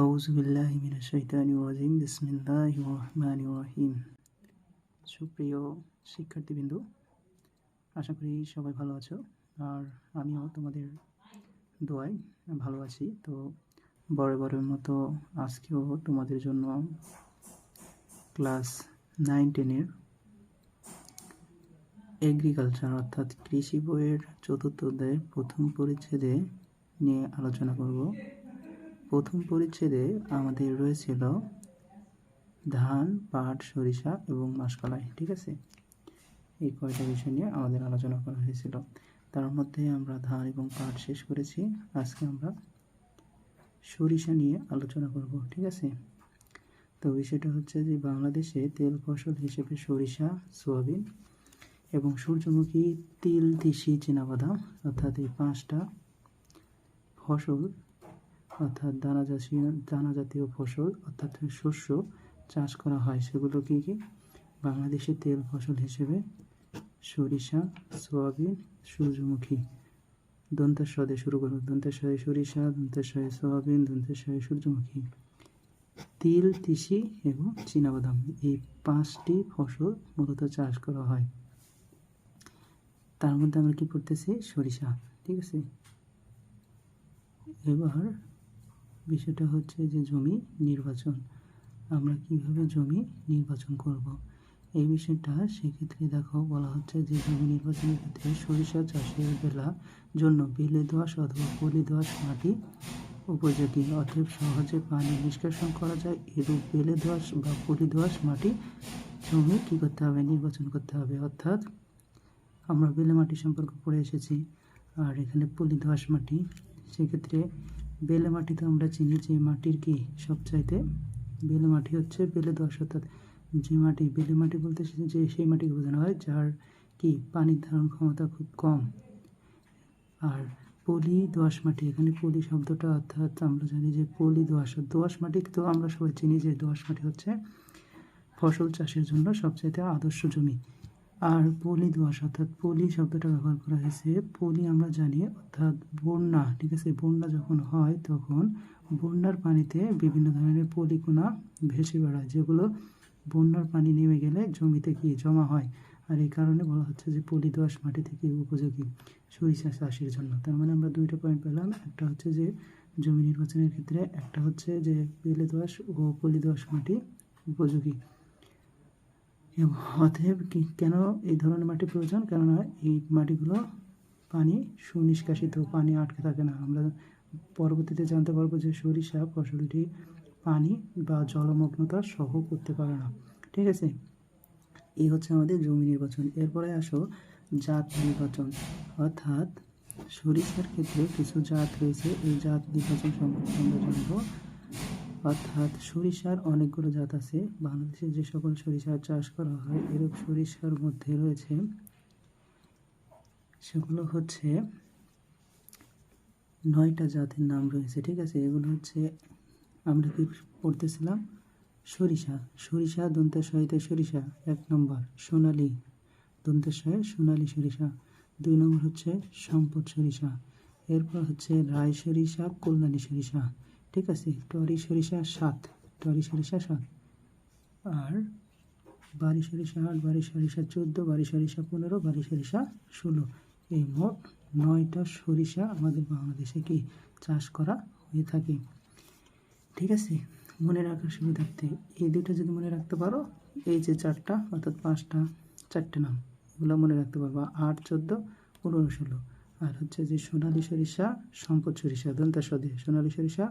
আউযু বিল্লাহি মিনাশ শাইতানির রাজিম বিসমিল্লাহির রহমানির রহিম। সুপ্রিয় শিক্ষার্থীবৃন্দ, আশা করি সবাই ভালো আছো। আর আমিও তোমাদের দোয়ায় ভালো আছি। তো বরাবরের মতো আজকেও তোমাদের জন্য ক্লাস 9-10-এর এগ্রিকালচার অর্থাৎ কৃষি বইয়ের চতুর্থ অধ্যায়ের প্রথম পরিচ্ছেদে নিয়ে আলোচনা করব। প্রথম পরিচ্ছেদে আমাদের রয়েছিল ধান, পাট, সরিষা এবং মাসকলাই। ঠিক আছে, এই কয়টা বিষয় নিয়ে আমাদের আলোচনা করা হয়েছিল। তার মধ্যে আমরা ধান এবং পাট শেষ করেছি। আজকে আমরা সরিষা নিয়ে আলোচনা করব। ঠিক আছে, তো বিষয়টা হচ্ছে যে বাংলাদেশে তেল ফসল হিসেবে সরিষা, সোয়াবিন এবং সূর্যমুখী, তিল, তিসি, চীনাবাদাম অর্থাৎ এই 5টা ফসল অর্থাৎ দানাজাতীয় ফসল অর্থাৎ শস্য চাষ করা হয়। সেগুলো কি কি? বাংলাদেশে তেল ফসল হিসেবে সরিষা, সোয়াবিন, সূর্যমুখী। দন্তেশ্বরে শুরু করব। দন্তেশ্বরে সরিষা, দন্তেশ্বরে সোয়াবিন, দন্তেশ্বরে সূর্যমুখী, তিল, তিসি এবং চীনাবাদাম। এই 5টি ফসল মূলত চাষ করা হয়। তার মধ্যে আমরা কি পড়তেছি? সরিষা। ঠিক আছে, এবার বিষয়টা হচ্ছে যে জমি নির্বাচন। আমরা কিভাবে জমি নির্বাচন করব এই বিষয়টা। সেক্ষেত্রে দেখো বলা হচ্ছে যে জমি নির্বাচনের ক্ষেত্রে সরিষা চাষের জন্য বেলে দোআঁশ অথবা পলি দোআঁশ মাটি উপযোগী, অতএব সহজে পানি নিষ্কাশন করা যায় এরূপ বেলে দোআঁশ বা পলি দোআঁশ মাটি জমি কী করতে হবে? নির্বাচন করতে হবে। অর্থাৎ আমরা বেলে মাটি সম্পর্কে পড়ে এসেছি, আর এখানে পলি দোআঁশ মাটি। সেক্ষেত্রে বেলে মাটি তো আমরা চিনি যে মাটির কি সবচাইতে বেলে মাটি হচ্ছে বেলে দোআঁশ, অর্থাৎ যে মাটি বেলে মাটি বলতে যে সেই মাটিকে বোঝানো হয় যার কি পানির ধারণ ক্ষমতা খুব কম। আর পলি দোআঁশ মাটি, এখানে পলি শব্দটা অর্থাৎ আমরা জানি যে পলি দোআঁশ মাটি তো আমরা সবাই চিনি যে দোআঁশ মাটি হচ্ছে ফসল চাষের জন্য সবচাইতে আদর্শ জমি। আর পলি দোআঁশ অর্থাৎ পলি শব্দটা ব্যবহার করা হয়েছে, পলি আমরা জানি অর্থাৎ বন্যা। ঠিক আছে, বন্যা যখন হয় তখন বন্যার পানিতে বিভিন্ন ধরনের পলিকণা ভেসে বেড়ায়, যেগুলো বন্যার পানি নেমে গেলে জমিতে কি জমা হয়। আর এই কারণে বলা হচ্ছে যে পলি দোআঁশ মাটি থেকে উপযোগী সরিষা চাষের জন্য। তার মানে আমরা 2টা পয়েন্ট পেলাম। একটা হচ্ছে যে জমি নির্বাচনের ক্ষেত্রে, একটা হচ্ছে যে বেলে দোআঁশ ও পলি দোআঁশ মাটি উপযোগী। অতএব কেন এই ধরনের মাটি প্রয়োজন? কেননা এই মাটিগুলো পানি সুনিষ্কাশিত, পানি আটকে থাকে না। আমরা পরবর্তীতে জানতে পারবো যে সরিষা ফসলটি পানি বা জলমগ্নতা সহ করতে পারে না। ঠিক আছে, এই হচ্ছে আমাদের জমি নির্বাচন। এরপরে আসো জাত নির্বাচন। অর্থাৎ সরিষার ক্ষেত্রে কিছু জাত রয়েছে, এই জাত নির্বাচন সম্পর্কে আমরা জানবো। অর্থাৎ সরিষার অনেকগুলো জাত আছে। বাংলাদেশে যে সকল সরিষার চাষ করা হয় এরূপ সরিষার মধ্যে রয়েছে, সেগুলো হচ্ছে 9টা জাতের নাম রয়েছে। ঠিক আছে, এগুলো হচ্ছে আমরা কি পড়তেছিলাম? সরিষা দন্তেশ্বরে সরিষা 1 নম্বর, সোনালী দন্তেশ্বরে সোনালী সরিষা 2 নম্বর হচ্ছে সম্পদ সরিষা। এরপর হচ্ছে রায় সরিষা, কল্যাণী সরিষা। ঠিক আছে, টরি সরিষা 7, আর বারি সরিষা 8, বারি সরিষা 14, বারি সরিষা 15, বারি সরিষা 16। এই মোট 9টা সরিষা আমাদের বাংলাদেশে কি চাষ করা হয়ে থাকে। ঠিক আছে, মনে রাখার সুবিধার্থে এই 2টা যদি মনে রাখতে পারো, এই যে 4টা অর্থাৎ 5টা 4টে নাম এগুলো মনে রাখতে পারবা। 8, 14, 15, 16। আর হচ্ছে যে সোনালী সরিষা, সম্পদ সরিষা দন্তেশ্বরে, সোনালী সরিষা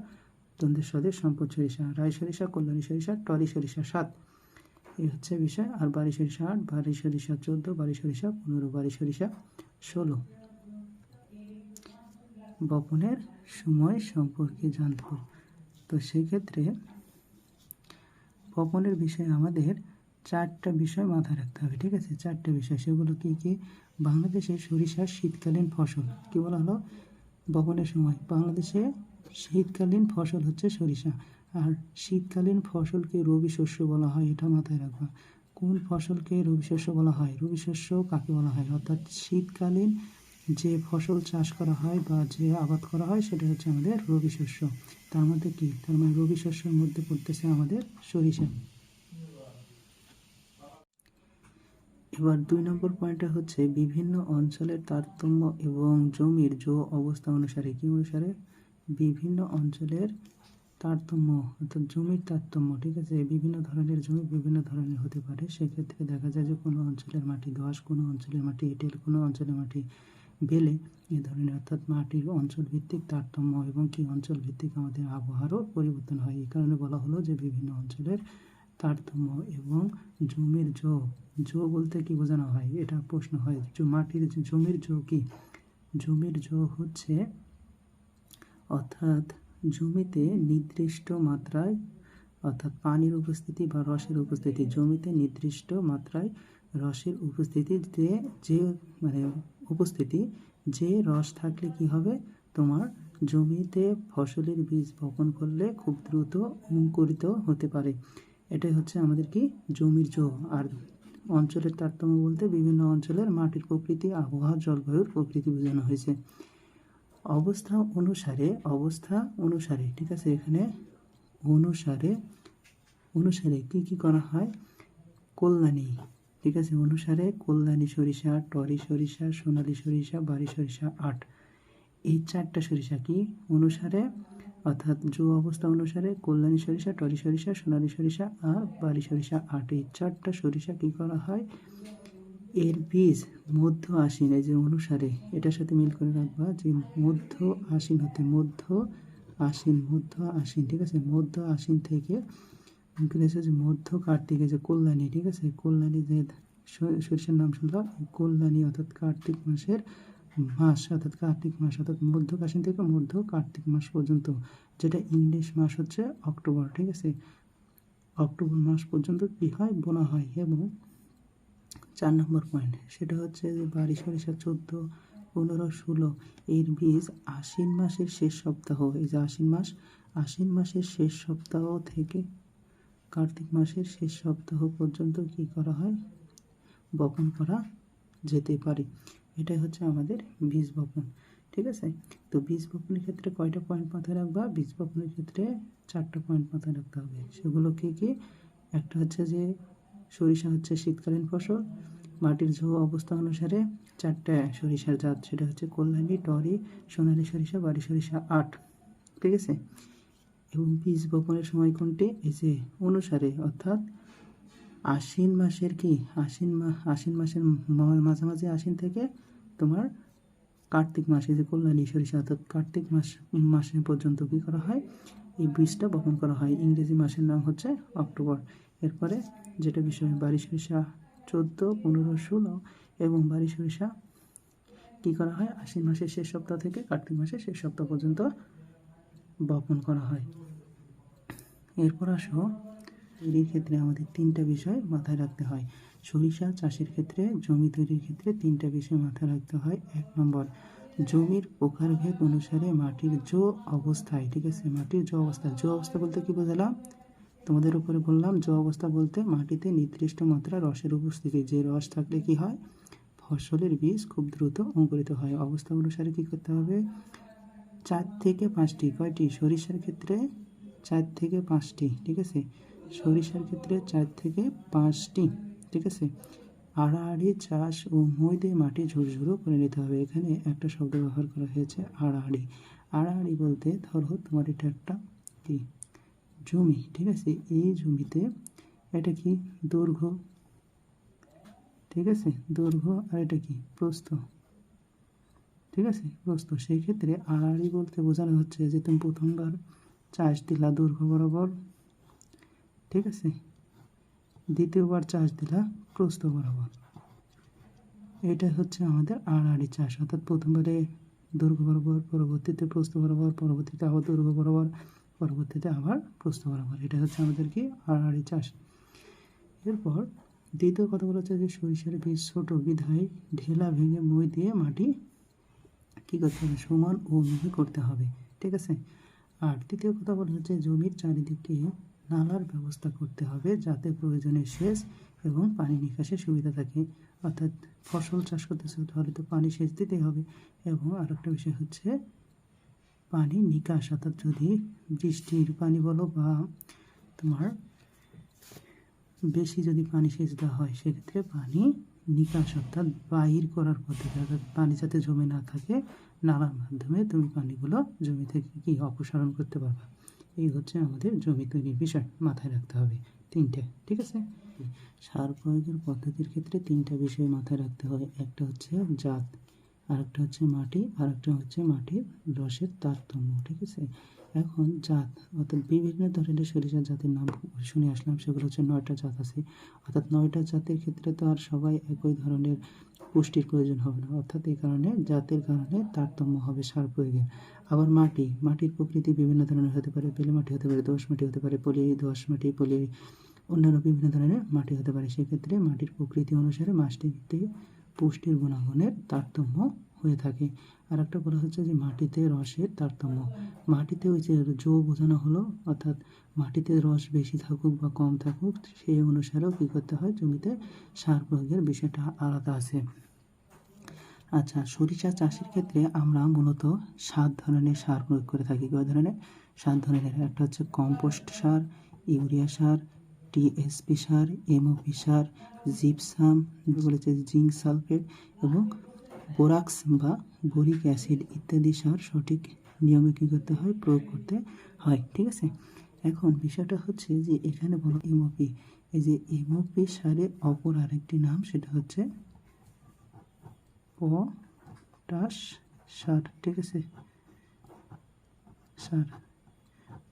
দন্তেশ্বরে সম্পদ সরিষা, রায় সরিষা, কল্যাণী সরিষা, টরি সরিষা 7। এই হচ্ছে বিষয়। আর বারি সরিষা 8, বারি সরিষা 14, বারি সরিষা 15, বারি সরিষা 16। বপনের সময় সম্পর্কে জানব। তো সেক্ষেত্রে বপনের বিষয়ে আমাদের 4টা বিষয় মাথায় রাখতে হবে। ঠিক আছে, 4টে বিষয়। সেগুলো কি কি? বাংলাদেশে সরিষার শীতকালীন ফসল। কি বলা হলো? বপনের সময় বাংলাদেশে শীতকালীন ফসল হচ্ছে সরিষা। আর শীতকালীন ফসলকে রবি শস্য বলা হয়, এটা মাথায় রাখবা। কোন ফসলকে রবি শস্য বলা হয়? রবি শস্য কাকে বলা হয়? অর্থাৎ শীতকালীন যে ফসল চাষ করা হয় বা যে আবাদ করা হয় সেটা হচ্ছে আমাদের রবি শস্য। তার মধ্যে কি, তার মানে রবি শস্যের মধ্যে পড়তেছে আমাদের সরিষা। এবার 2 নম্বর পয়েন্টটা হচ্ছে বিভিন্ন অঞ্চলের তারতম্য এবং জমির অবস্থা অনুসারে, কি অনুসারে, বিভিন্ন অঞ্চলের তারতম্য অর্থাৎ জমির তারতম্য, ঠিক আছে, বিভিন্ন ধরনের জমি বিভিন্ন ধরনের হতে পারে। সেক্ষেত্রে দেখা যায় যে কোনো অঞ্চলের মাটি দোআঁশ, কোনো অঞ্চলের মাটি এঁটেল, কোনো অঞ্চলের মাটি বেলে, এ ধরনের অর্থাৎ মাটির অঞ্চল ভিত্তিক তারতম্য এবং কি অঞ্চল ভিত্তিক আমাদের আবহাওয়ারও পরিবর্তন হয়। এই কারণে বলা হলো যে বিভিন্ন অঞ্চলের তারতম্য এবং জমির বলতে কি বোঝানো হয়, এটা প্রশ্ন হয়। মাটির জমির কি, জমির হচ্ছে অর্থাৎ জমিতে নির্দিষ্ট মাত্রায় অর্থাৎ পানির উপস্থিতি বা রসের উপস্থিতি, জমিতে নির্দিষ্ট মাত্রায় রসের উপস্থিতিতে যে মানে উপস্থিতি, যে রস থাকলে কি হবে, তোমার জমিতে ফসলের বীজ বপন করলে খুব দ্রুত অঙ্কুরিত হতে পারে। এটাই হচ্ছে আমাদের কি জমির আর অঞ্চলের তারতম্য বলতে বিভিন্ন অঞ্চলের মাটির প্রকৃতি, আবহাওয়া, জলবায়ুর প্রকৃতি বোঝানো হয়েছে। অবস্থা অনুসারে ঠিক আছে, এখানে অনুসারে কি করা হয়, কল্যাণী, ঠিক আছে, অনুসারে কল্যাণী সরিষা, টরি সরিষা, সোনালী সরিষা, বারি সরিষা 8, এই 4টা সরিষা কি অনুসারে, অর্থাৎ অবস্থা অনুসারে কল্যাণী সরিষা, টরি সরিষা, সোনালী সরিষা আর বারি সরিষা 8, এই 4টা সরিষা কি করা হয়, এর বীজ মধ্য আশ্বিন, এই যে অনুসারে এটার সাথে মিল করে রাখবা যে মধ্য আশ্বিন হতে মধ্য আশ্বিন, ঠিক আছে, মধ্য আশ্বিন থেকে যে মধ্য কার্তিকে যে কল্যাণী, ঠিক আছে, কল্যাণী যে সরিষার নাম শুনলাম, কল্যাণী অর্থাৎ কার্তিক মাসের অর্থাৎ মধ্য আশ্বিন থেকে মধ্য কার্তিক মাস পর্যন্ত, যেটা ইংলিশ মাস হচ্ছে অক্টোবর, ঠিক আছে, অক্টোবর মাস পর্যন্ত কি হয়, বোনা হয়। এবং 4 নম্বর পয়েন্ট সেটা হচ্ছে যে বারি সরিষা 14, 15, 16 এর বীজ আশ্বিন মাসের শেষ সপ্তাহ, এই যে আশ্বিন মাসের শেষ সপ্তাহ থেকে কার্তিক মাসের শেষ সপ্তাহ পর্যন্ত কি করা হয়, বপন করা যেতে পারে। এটাই হচ্ছে আমাদের বীজ বপন, ঠিক আছে। তো বীজ বপনের ক্ষেত্রে কয়টা পয়েন্ট মাথায় রাখবা, বীজ বপনের ক্ষেত্রে 4টা পয়েন্ট মাথায় রাখতে হবে। সেগুলো কি, একটা হচ্ছে যে সরিষা হচ্ছে শীতকালীন ফসল, মাটির অবস্থা অনুসারে 4টা সরিষার জাত, সেটা হচ্ছে কল্যাণী, টরি, সোনালী সরিষা, বারি সরিষা 8, ঠিক আছে। এবং বীজ বপনের সময় কোনটি, এই যে অনুসারে, অর্থাৎ আশ্বিন মাসের মাঝামাঝি আশ্বিন থেকে তোমার কার্তিক মাসে যে কল্যাণী সরিষা অর্থাৎ কার্তিক মাসে পর্যন্ত কি করা হয়, এই বীজটা বপন করা হয়। ইংরেজি মাসের নাম হচ্ছে অক্টোবর। এরপরে যেটা বিষয়, বারি সরিষা 14, 15, 16 এবং বারি সরিষা কি করা হয়, আশ্বিন মাসের শেষ সপ্তাহ থেকে কার্তিক মাসের শেষ সপ্তাহ পর্যন্ত বপন করা হয়। এরপর আসো, তৈরির ক্ষেত্রে আমাদের 3টা বিষয় মাথায় রাখতে হয়। সরিষা চাষের ক্ষেত্রে জমি তৈরির ক্ষেত্রে 3টা বিষয় মাথায় রাখতে হয়। 1 নম্বর, জমির প্রকারভেদ অনুসারে মাটির অবস্থায়, ঠিক আছে, মাটির অবস্থা বলতে কি বোঝালাম, তোমাদের উপরে বললাম, অবস্থা বলতে মাটিতে নির্দিষ্ট মাত্রা রসের উপস্থিতি, যে রস থাকলে কি হয়, ফসলের বীজ খুব দ্রুত অঙ্কুরিত হয়। অবস্থা অনুসারে কি করতে হবে, 4 থেকে 5টি, কয়টি, সরিষার ক্ষেত্রে 4 থেকে 5টি, ঠিক আছে, সরিষার ক্ষেত্রে 4 থেকে 5টি, ঠিক আছে। আড়াআড়ি চাষ ও মই দিয়ে মাটি ঝুরঝুরো করে নিতে হবে। এখানে একটা শব্দ ব্যবহার করা হয়েছে, আড়াআড়ি বলতে ধরো তোমার এটা একটা কি জমি, ঠিক আছে, এই জমিতে এটা কি দৈর্ঘ্য, ঠিক আছে, দৈর্ঘ্য, আর এটা কি প্রস্থ, ঠিক আছে, প্রস্থ। সেই ক্ষেত্রে আড়াআড়ি বলতে বোঝানো হচ্ছে যে তুমি প্রথমবার চাষ দিলা দৈর্ঘ্য বরাবর, ঠিক আছে, দ্বিতীয়বার চাষ দিলা প্রস্থ বরাবর, এটা হচ্ছে আমাদের আড়াআড়ি চাষ। অর্থাৎ প্রথমবারে দৈর্ঘ্য বরাবর, পরবর্তীতে প্রস্থ বরাবর, পরবর্তীতে আবার দৈর্ঘ্য বরাবর, পরবর্তীতে আবার প্রস্থ বরাবর, এটা হচ্ছে আমাদের কি আড়াআড়ি চাষ। এরপর দ্বিতীয় কথা বলা হচ্ছে যে সরিষার বীজ ছোট বিধায় ঢেলা ভেঙে মই দিয়ে মাটি কী করতে হবে, সমান ও মিহি করতে হবে, ঠিক আছে। আর তৃতীয় কথা বলা হচ্ছে জমির চারিদিকে নালার ব্যবস্থা করতে হবে যাতে প্রয়োজনে সেচ এবং পানি নিকাশের সুবিধা থাকে। অর্থাৎ ফসল চাষ করতেছে তাহলে তো পানি সেচ দিতেই হবে। এবং আরেকটা বিষয় হচ্ছে পানি নিকাশ, অর্থাৎ যদি বৃষ্টির পানি বলো বা তোমার বেশি যদি পানি সেচ দেওয়া হয় সেক্ষেত্রে পানি নিকাশ অর্থাৎ বাহির করার পদ্ধতি, অর্থাৎ পানি যাতে জমে না থাকে নালার মাধ্যমে তুমি পানিগুলো জমি থেকে কি অপসারণ করতে পারবে। এই হচ্ছে আমাদের জমি তৈরির বিষয়, মাথায় রাখতে হবে তিনটে। ঠিক আছে, সার প্রয়োগের পদ্ধতির ক্ষেত্রে তিনটা বিষয় মাথায় রাখতে হয়। একটা হচ্ছে জাত, আরেকটা হচ্ছে মাটি, আরেকটা হচ্ছে মাটির রসের তারতম্য। ঠিক আছে, এখন জাত অর্থাৎ বিভিন্ন ধরনের সরিষার জাতের নাম শুনে আসলাম, সেগুলো হচ্ছে 9টা জাত আছে। অর্থাৎ 9টা জাতের ক্ষেত্রে তো আর সবাই একই ধরনের পুষ্টির প্রয়োজন হবে না, অর্থাৎ এই কারণে জাতের কারণে তারতম্য হবে সার প্রয়োগের। আবার মাটির প্রকৃতি বিভিন্ন ধরনের হতে পারে, বেলে মাটি হতে পারে, দোআঁশ মাটি হতে পারে, পলি দোআঁশ মাটি, পলি অন্যান্য বিভিন্ন ধরনের মাটি হতে পারে। সেক্ষেত্রে মাটির প্রকৃতি অনুসারে মাটিতে পুষ্টির গুণাগুণের তারতম্য হয়ে থাকে। আর একটা বলা হচ্ছে যে মাটিতে রসের তারতম্য। মাটিতে ওই যে জো বোঝানো হলো, অর্থাৎ মাটিতে রস বেশি থাকুক বা কম থাকুক সেই অনুসারেও কী করতে হয়, জমিতে সার প্রয়োগের বিষয়টা আলাদা আছে। আচ্ছা, সরিষা চাষের ক্ষেত্রে আমরা মূলত 7 ধরনের সার প্রয়োগ করে থাকি। কয় ধরনের? 7 ধরনের। একটা হচ্ছে কম্পোস্ট সার, ইউরিয়া সার, টিএসপি সার, এমওপি সার, জিপসাম বলেছে, জিঙ্ক সালফেট এবং বোরাক্স বা বোরিক অ্যাসিড ইত্যাদি সার সঠিক নিয়মে কী করতে হয়, প্রয়োগ করতে হয়। ঠিক আছে, এখন বিষয়টা হচ্ছে যে এখানে বলো এমওপি, এই যে এমওপি সারের অপর আরেকটি নাম সেটা হচ্ছে পটাশ সার। ঠিক আছে,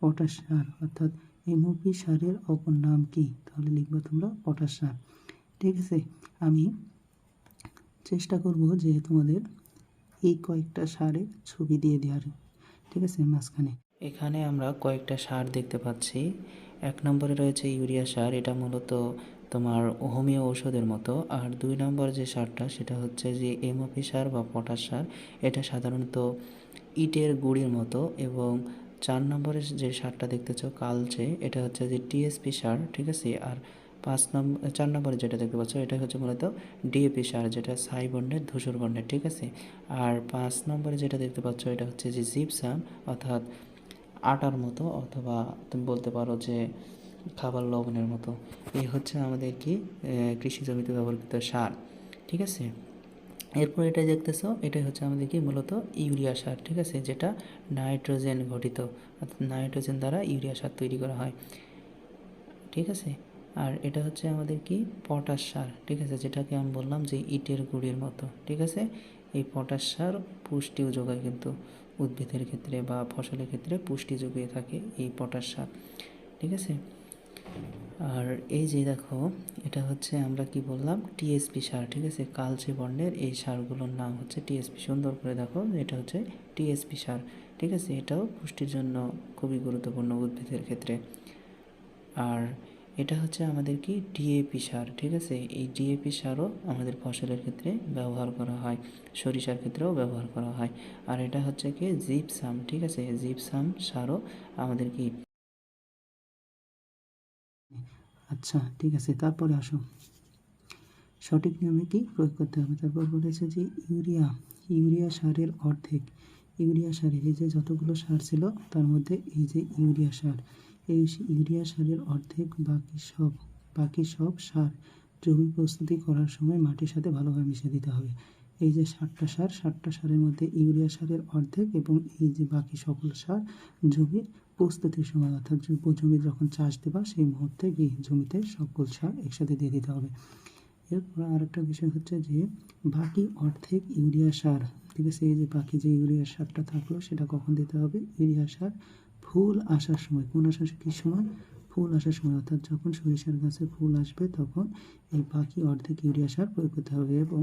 পটাশ সার, অর্থাৎ এমওপি সারের অপর নাম কি, তাহলে লিখবা তোমরা পটাশ সার। ঠিক আছে, আমি চেষ্টা করব যে তোমাদের এই কয়েকটা সারের ছবি দিয়ে দেওয়ার। ঠিক আছে, মাঝখানে এখানে আমরা কয়েকটা সার দেখতে পাচ্ছি। 1 নম্বরে রয়েছে ইউরিয়া সার, এটা মূলত তোমার হোমিও ঔষধের মতো। আর 2 নম্বর যে সারটা সেটা হচ্ছে যে এমওপি সার বা পটাশ সার, এটা সাধারণত ইটের গুঁড়ির মতো। এবং 4 নম্বরে যে সারটা দেখতেছ কালচে, এটা হচ্ছে যে টিএসপি সার। ঠিক আছে, আর 4 নম্বরে যেটা দেখতে পাচ্ছ এটা হচ্ছে মূলত ডিএপি সার, যেটা ছাই বর্ণের ধূসর বর্ণের। ঠিক আছে, আর 5 নম্বরে যেটা দেখতে পাচ্ছ এটা হচ্ছে যে জিপসাম, অর্থাৎ আটার মতো, অথবা তুমি বলতে পারো যে খাবার লবণের মতো। এই হচ্ছে আমাদের কি কৃষি জমিতে ব্যবহৃত সার। ঠিক আছে, এরপর এটা দেখতেছো, এটাই হচ্ছে আমাদের কি মূলত ইউরিয়া সার। ঠিক আছে, যেটা নাইট্রোজেন ঘটিত, অর্থাৎ নাইট্রোজেন দ্বারা ইউরিয়া সার তৈরি করা হয়। ঠিক আছে, আর এটা হচ্ছে আমাদের কি পটাশ সার। ঠিক আছে, যেটাকে আমি বললাম যে ইটের গুঁড়ির মতো। ঠিক আছে, এই পটাশ সার পুষ্টিও যোগায় কিন্তু উদ্ভিদের ক্ষেত্রে বা ফসলের ক্ষেত্রে পুষ্টি যোগিয়ে থাকে এই পটাশ সার। ঠিক আছে, আর এই যে দেখো এটা হচ্ছে আমরা কি বললাম টিএসপি সার। ঠিক আছে, কালচে বর্ণের এই সারগুলোর নাম হচ্ছে টিএসপি। সুন্দর করে দেখো, এটা হচ্ছে টিএসপি সার। ঠিক আছে, এটাও পুষ্টির জন্য খুবই গুরুত্বপূর্ণ উদ্ভিদের ক্ষেত্রে। আর এটা হচ্ছে আমাদের কি ডিএপি সার। ঠিক আছে, এই ডিএপি সারও আমাদের ফসলের ক্ষেত্রে ব্যবহার করা হয়, সরিষার ক্ষেত্রেও ব্যবহার করা হয়। আর এটা হচ্ছে কি জিপসাম। ঠিক আছে, জিপসাম সারও আমাদের কি। আচ্ছা, ঠিক আছে, তারপরে আসো সঠিক নিয়মে কি প্রয়োগ করতে হবে। তারপর বলেছে যে ইউরিয়া সারের অর্ধেক। ইউরিয়া সারের এই যে যতগুলো সার ছিল তার মধ্যে এই যে ইউরিয়া সার, এই ইউরিয়া সারের অর্ধেক বাকি সব সার জমি প্রস্তুতি করার সময় মাটির সাথে ভালোভাবে মিশিয়ে দিতে হবে। এই যে 7টা সারের মধ্যে ইউরিয়া সারের অর্ধেক এবং এই যে বাকি সকল সার জমির প্রস্তুতির সময়, অর্থাৎ জমি যখন চাষ দেবা সেই মুহূর্তে গিয়ে জমিতে সকল সার একসাথে দিয়ে দিতে হবে। এরপর আরেকটা বিষয় হচ্ছে যে বাকি অর্ধেক ইউরিয়া সার। ঠিক আছে, এই যে বাকি যে ইউরিয়া সারটা থাকলো সেটা কখন দিতে হবে, ইউরিয়া সার ফুল আসার সময়। কোন আসার কি সময়, ফুল আসার সময়, অর্থাৎ যখন সরিষার গাছে ফুল আসবে তখন এই বাকি অর্ধেক ইউরিয়া সার প্রয়োগ করতে হবে। এবং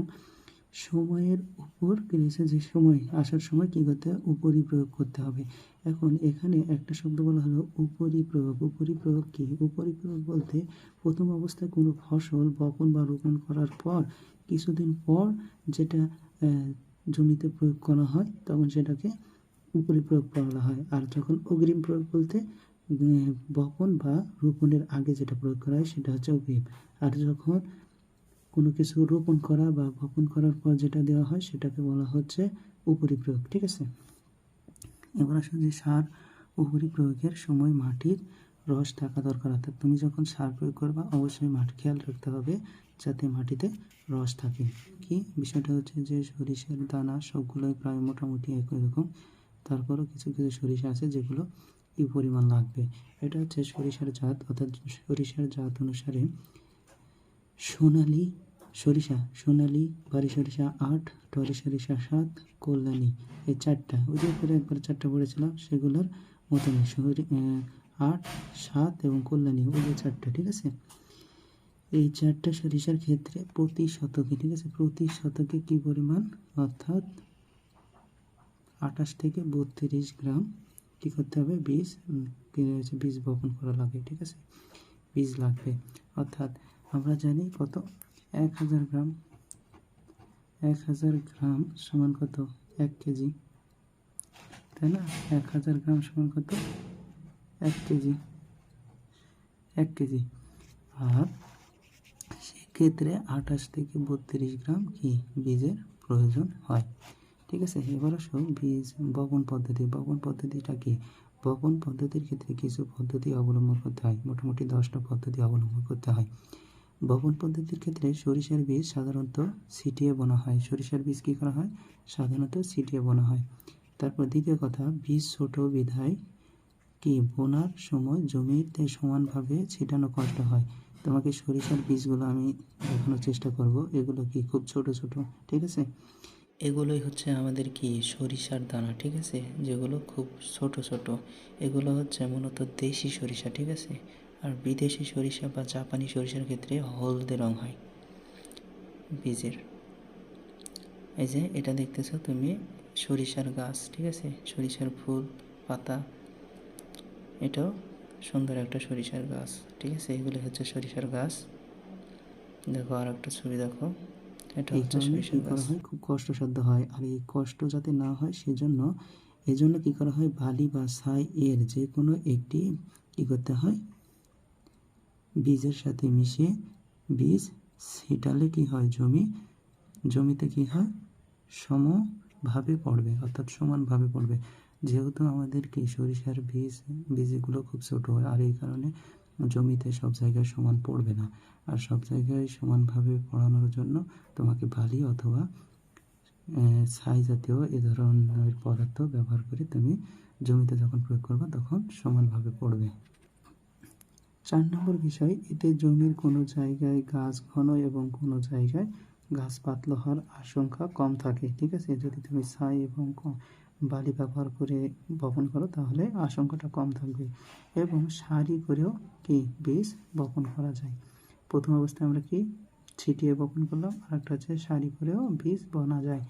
সময়ের উপর পেরেছে যে সময় আসার সময় কী করতে হবে, উপরি প্রয়োগ করতে হবে। এখন এখানে একটা শব্দ বলা হলো উপরি প্রয়োগ। উপরি প্রয়োগ কি? উপরি প্রয়োগ বলতে প্রথম অবস্থায় কোনো ফসল বপন বা রোপণ করার পর কিছুদিন পর যেটা জমিতে প্রয়োগ করা হয় তখন সেটাকে উপরি প্রয়োগ বলা হয়। আর যখন অগ্রিম প্রয়োগ বলতে বপন বা রোপণের আগে যেটা প্রয়োগ করা হয় সেটা হচ্ছে অগ্রিম। আর যখন কোনো কিছু রোপণ করা বা বপন করার পর যেটা দেওয়া হয় সেটাকে বলা হচ্ছে উপরিপ্রয়োগ। ঠিক আছে, এবার আসুন যে সার উপরিপ্রয়োগের সময় মাটির রস থাকা দরকার। অর্থাৎ তুমি যখন সার প্রয়োগ করবা অবশ্যই মাটি খেয়াল রাখতে হবে যাতে মাটিতে রস থাকে। কি বিষয়টা হচ্ছে যে সরিষার দানা সবগুলোই প্রায় মোটামুটি একই রকম, তারপরও কিছু কিছু সরিষা আছে যেগুলো কি পরিমাণ লাগবে। এটা হচ্ছে সরিষার জাত, অর্থাৎ সরিষার জাত অনুসারে সোনালী সরিষা, সোনালী, বারি সরিষা 8, টরি সরিষা 7, কল্যাণী এই 4টা, ওই যে উপরে একবার 4টা পড়েছিলাম সেগুলোর মতনই 8, 7 এবং কল্যাণী ওই যে 4টা। ঠিক আছে, এই 4টা সরিষার ক্ষেত্রে প্রতি শতকে, ঠিক আছে, প্রতি শতকে কি পরিমাণ, অর্থাৎ 28 থেকে 32 গ্রাম কী করতে হবে, বীজ বপন করা লাগে। ঠিক আছে, বীজ লাগবে। অর্থাৎ আমরা জানি কত, 1000 গ্রাম, 1000 গ্রাম সমান কত, 1 কেজি, তাই না? 1000 গ্রাম সমান কত, 1 কেজি, 1 কেজি। আর সেক্ষেত্রে 28 থেকে 32 গ্রাম কি বীজের প্রয়োজন হয়। ঠিক আছে, এবার আসো বীজ বপন পদ্ধতি। বপন পদ্ধতিটা কি? বপন পদ্ধতির ক্ষেত্রে কিছু পদ্ধতি অবলম্বন করতে হয়, মোটামুটি 10টা পদ্ধতি অবলম্বন করতে হয়। বপন পদ্ধতির ক্ষেত্রে সরিষার বীজ সাধারণত ছিটিয়ে বোনা হয়। সরিষার বীজ কী করা হয়, সাধারণত ছিটিয়ে বোনা হয়। তারপর দ্বিতীয় কথা, বীজ ছোট বিধায় কি বোনার সময় জমিতে সমানভাবে ছিটানো কষ্ট হয়। তোমাকে সরিষার বীজগুলো আমি দেখানোর চেষ্টা করব, এগুলো কি খুব ছোট ছোট। ঠিক আছে, এগুলোই হচ্ছে আমাদের কি সরিষার দানা। ঠিক আছে, যেগুলো খুব ছোট ছোট, এগুলো হচ্ছে মূলত দেশি সরিষা। ঠিক আছে, আর বিদেশি সরিষা বা জাপানি সরিষার ক্ষেত্রে হলদে রং হয় বীজের। এই যে এটা দেখতেছো তুমি, সরিষার গাছ। ঠিক আছে, সরিষার ফুল, পাতা, এটাও সুন্দর একটা সরিষার গাছ। ঠিক আছে, এগুলো হচ্ছে সরিষার গাছ। দেখো আর একটা ছবি দেখো, এটা হচ্ছে সরিষার গাছ। হয় খুব কষ্টসাধ্য হয়, আর এই কষ্ট যাতে না হয় সেজন্য এজন্য কি করা হয়, বালি বা ছাই এর যে কোনো একটি কি করতে হয়, বীজের সাথে মিশিয়ে বীজ ছিটালে কি হয়, জমিতে কি হয়, সমভাবে পড়বে, অর্থাৎ সমানভাবে পড়বে। যেহেতু আমাদের কি সরিষার বীজগুলো খুব ছোট হয়, আর এই কারণে জমিতে সব জায়গায় সমান পড়বে না। আর সব জায়গায় সমানভাবে পড়ানোর জন্য তোমাকে বালি অথবা ছাই জাতীয় এ ধরনের পদার্থ ব্যবহার করে তুমি জমিতে যখন প্রয়োগ করবে তখন সমানভাবে পড়বে। 4 নম্বর বিষয়, এতে জমির কোনো জায়গায় গাছ ঘন এবং কোনো জায়গায় গাছ পাতলা হওয়ার আশঙ্কা কম থাকে। ঠিক আছে, যদি তুমি ছাই এবং বালি ব্যবহার করে বপন করো তাহলে আশঙ্কাটা কম থাকবে, এবং সারি করেও কি বীজ বপন করা যায়। প্রথম অবস্থায় আমরা কি ছিটিয়ে বপন করলাম, আর একটা হচ্ছে সারি করেও বীজ বোনা যায়।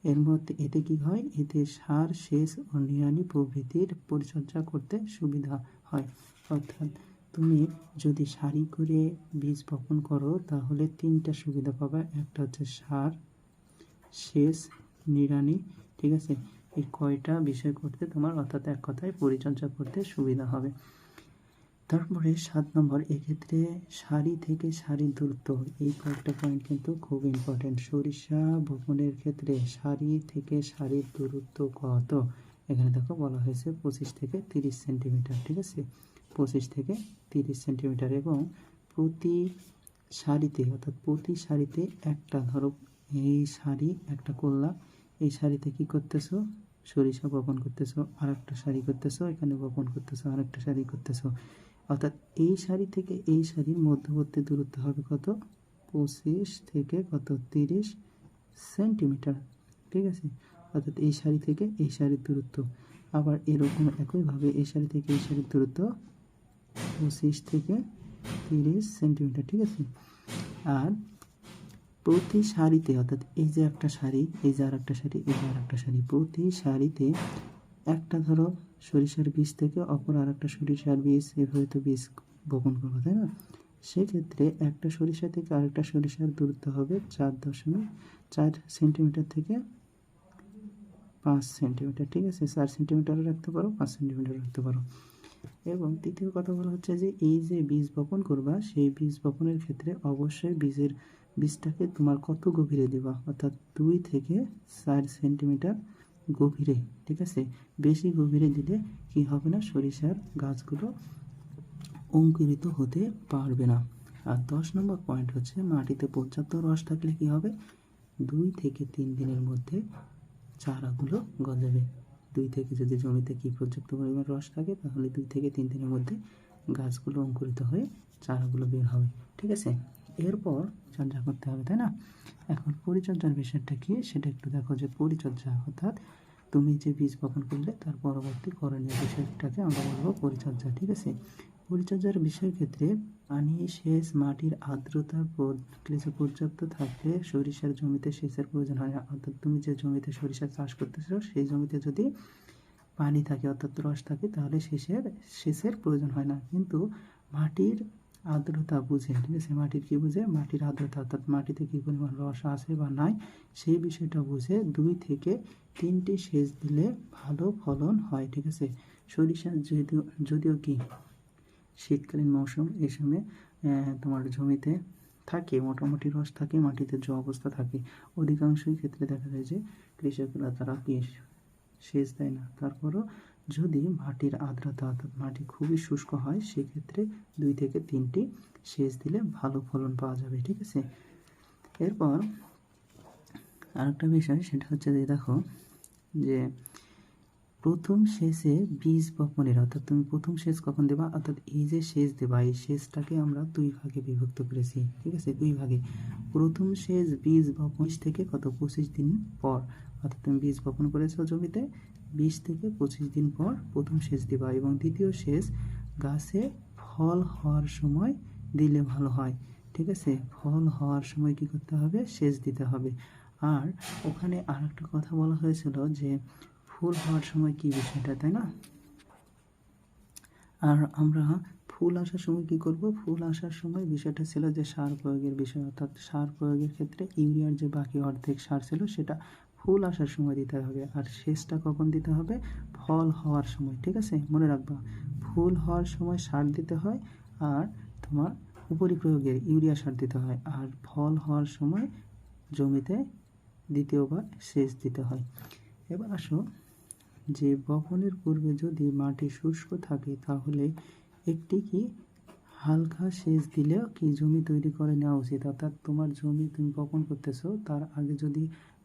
এর মধ্যে এতে কি হয়, এতে সার, সেচ ও নিড়ানি প্রভৃতির পরিচর্যা করতে সুবিধা হয়। অর্থাৎ তুমি যদি সারি করে বীজ বপন করো তাহলে 3টা সুবিধা পাবা। একটা হচ্ছে সার, সেচ, নিড়ানি। ঠিক আছে, এই কয়টা বিষয় করতে তোমার, অর্থাৎ এক কথায় পরিচর্যা করতে সুবিধা হবে। তারপরে 7 নম্বর, এক্ষেত্রে সারি থেকে সারির দূরত্ব, এই কয়েকটা পয়েন্ট কিন্তু খুব ইম্পর্টেন্ট। সরিষা বপনের ক্ষেত্রে সারি থেকে সারির দূরত্ব কত, এখানে দেখো বলা হয়েছে 25 থেকে 30 সেন্টিমিটার। ঠিক আছে, 25 থেকে 30 সেন্টিমিটার, এবং প্রতি সারিতে, অর্থাৎ প্রতি সারিতে একটা, ধরো এই সারি একটা করলা, এই সারিতে কি করতেছো, সরিষা বপন করতেছো, আর একটা সারি করতেছো, এখানে বপন করতেছো, আর একটা সারি করতেছো। অর্থাৎ এই সারি থেকে এই সারির মধ্যবর্তী দূরত্ব হবে কত, 25 থেকে কত 30 সেন্টিমিটার। ঠিক আছে, অর্থাৎ এই সারি থেকে এই সারির দূরত্ব। আবার এরকম একইভাবে এই সারি থেকে এই সারির দূরত্ব 25 থেকে 30 সেন্টিমিটার। ঠিক আছে, আর প্রতি সারিতে, অর্থাৎ এই যে একটা সারি, এই যে আর একটা সারি, এই যে আর একটা সারি, প্রতি সারিতে একটা ধরো সরিষার বীজ থেকে অপর আর একটা সরিষার বীজ, এভাবে তো বীজ বপন করবো, তাই না? সেক্ষেত্রে একটা সরিষা থেকে আরেকটা সরিষার দূরত্ব হবে 4.4 সেন্টিমিটার থেকে 5 সেন্টিমিটার। ঠিক আছে, 4 সেন্টিমিটারও রাখতে পারো, 5 সেন্টিমিটার রাখতে পারো। এবং তৃতীয় কথা বলা হচ্ছে যে এই যে বীজ বপন করবা সেই বীজ বপনের ক্ষেত্রে অবশ্যই বীজটাকে তোমার কত গভীরে দিবা, অর্থাৎ 2 থেকে 4 সেন্টিমিটার গভীরে, ঠিক আছে। বেশি গভীরে দিলে কি হবে না, সরিষার গাছগুলো অঙ্কুরিত হতে পারবে না। আর 10 নম্বর পয়েন্ট হচ্ছে মাটিতে পর্যাপ্ত রস থাকলে কি হবে, 2 থেকে 3 দিনের মধ্যে চারাগুলো গজাবে। 2 থেকে যদি জমিতে কি পর্যাপ্ত পরিমাণ রস থাকে তাহলে 2 থেকে 3 দিনের মধ্যে গাছগুলো অঙ্কুরিত হয়ে চারাগুলো বের হবে, ঠিক আছে। এরপর চর্যা করতে হবে, তাই না। এখন পরিচর্যার বিষয়টা কি সেটা একটু দেখো, যে পরিচর্যা অর্থাৎ তুমি যে বীজ বপন করলে তার পরবর্তী করণীয় বিষয়টাকে আমরা বলবো পরিচর্যা, ঠিক আছে। পরিচর্যার বিষয়ের ক্ষেত্রে পানি, সেচ, মাটির আর্দ্রতা পর্যাপ্ত থাকলে সরিষার জমিতে সেচের প্রয়োজন হয় না। অর্থাৎ তুমি যে জমিতে সরিষা চাষ করতেছো সেই জমিতে যদি পানি থাকে অর্থাৎ রস থাকে তাহলে সেচের প্রয়োজন হয় না। কিন্তু মাটির আর্দ্রতা বুঝে, ঠিক আছে, মাটির কি বুঝে, মাটির আর্দ্রতা অর্থাৎ মাটিতে কী পরিমাণ রস আছে বা নাই সেই বিষয়টা বুঝে 2 থেকে 3টি সেচ দিলে ভালো ফলন হয়, ঠিক আছে। সরিষা যদিও কি শীতকালীন মৌসুম, এই সময় তোমার জমিতে থাকে মোটামুটি রস থাকে, মাটিতে যে অবস্থা থাকে, অধিকাংশই ক্ষেত্রে দেখা যায় যে কৃষকরা তারা কি সেচ দেয় না। তারপরও যদি মাটির আর্দ্রতা অর্থাৎ মাটি খুবই শুষ্ক হয় সেক্ষেত্রে 2 থেকে 3টি সেচ দিলে ভালো ফলন পাওয়া যাবে, ঠিক আছে। এরপর আরেকটা বিষয় সেটা হচ্ছে যে দেখো যে প্রথম সেচে বীজ বপনের, অর্থাৎ তুমি প্রথম সেচ কখন দেবা, অর্থাৎ এই যে সেচ দেবা এই সেচটাকে আমরা 2 ভাগে বিভক্ত করেছি, ঠিক আছে, 2 ভাগে। প্রথম সেচ বীজ বপন থেকে 25 দিন পর, অর্থাৎ তুমি বীজ বপন করেছো জমিতে 20 থেকে 25 দিন পর প্রথম সেচ দিবা, এবং দ্বিতীয় সেচ গাছে ফল হওয়ার সময় দিলে ভালো হয়, ঠিক আছে। ফল হওয়ার সময় কি করতে হবে, সেচ দিতে হবে। আর ওখানে আরেকটা কথা বলা হয়েছিল যে ফুল হওয়ার সময় কি বিষয়টা, তাই না। আর আমরা ফুল আসার সময় কি করব, ফুল আসার সময় বিষয়টা ছিল যে সার প্রয়োগের বিষয়, অর্থাৎ সার প্রয়োগের ক্ষেত্রে ইউরিয়ার যে বাকি অর্ধেক সার ছিল সেটা ফুল আসার সময় দিতে হবে, আর সেচটা কখন দিতে হবে, ফল হওয়ার সময়, ঠিক আছে, মনে রাখবা। ফুল হওয়ার সময় সার দিতে হয় আর তোমার উপরি প্রয়োগের ইউরিয়া সার দিতে হয়, আর ফল হওয়ার সময় জমিতে দ্বিতীয়বার সেচ দিতে হয়। এবার আসো যে বপনের পূর্বে যদি মাটি শুষ্ক থাকে তাহলে একটি কি হালকা সেচ দিলেও কি জমি তৈরি করে নেওয়া উচিত। অর্থাৎ তোমার জমি তুমি বপন করতেছো তার আগে যদি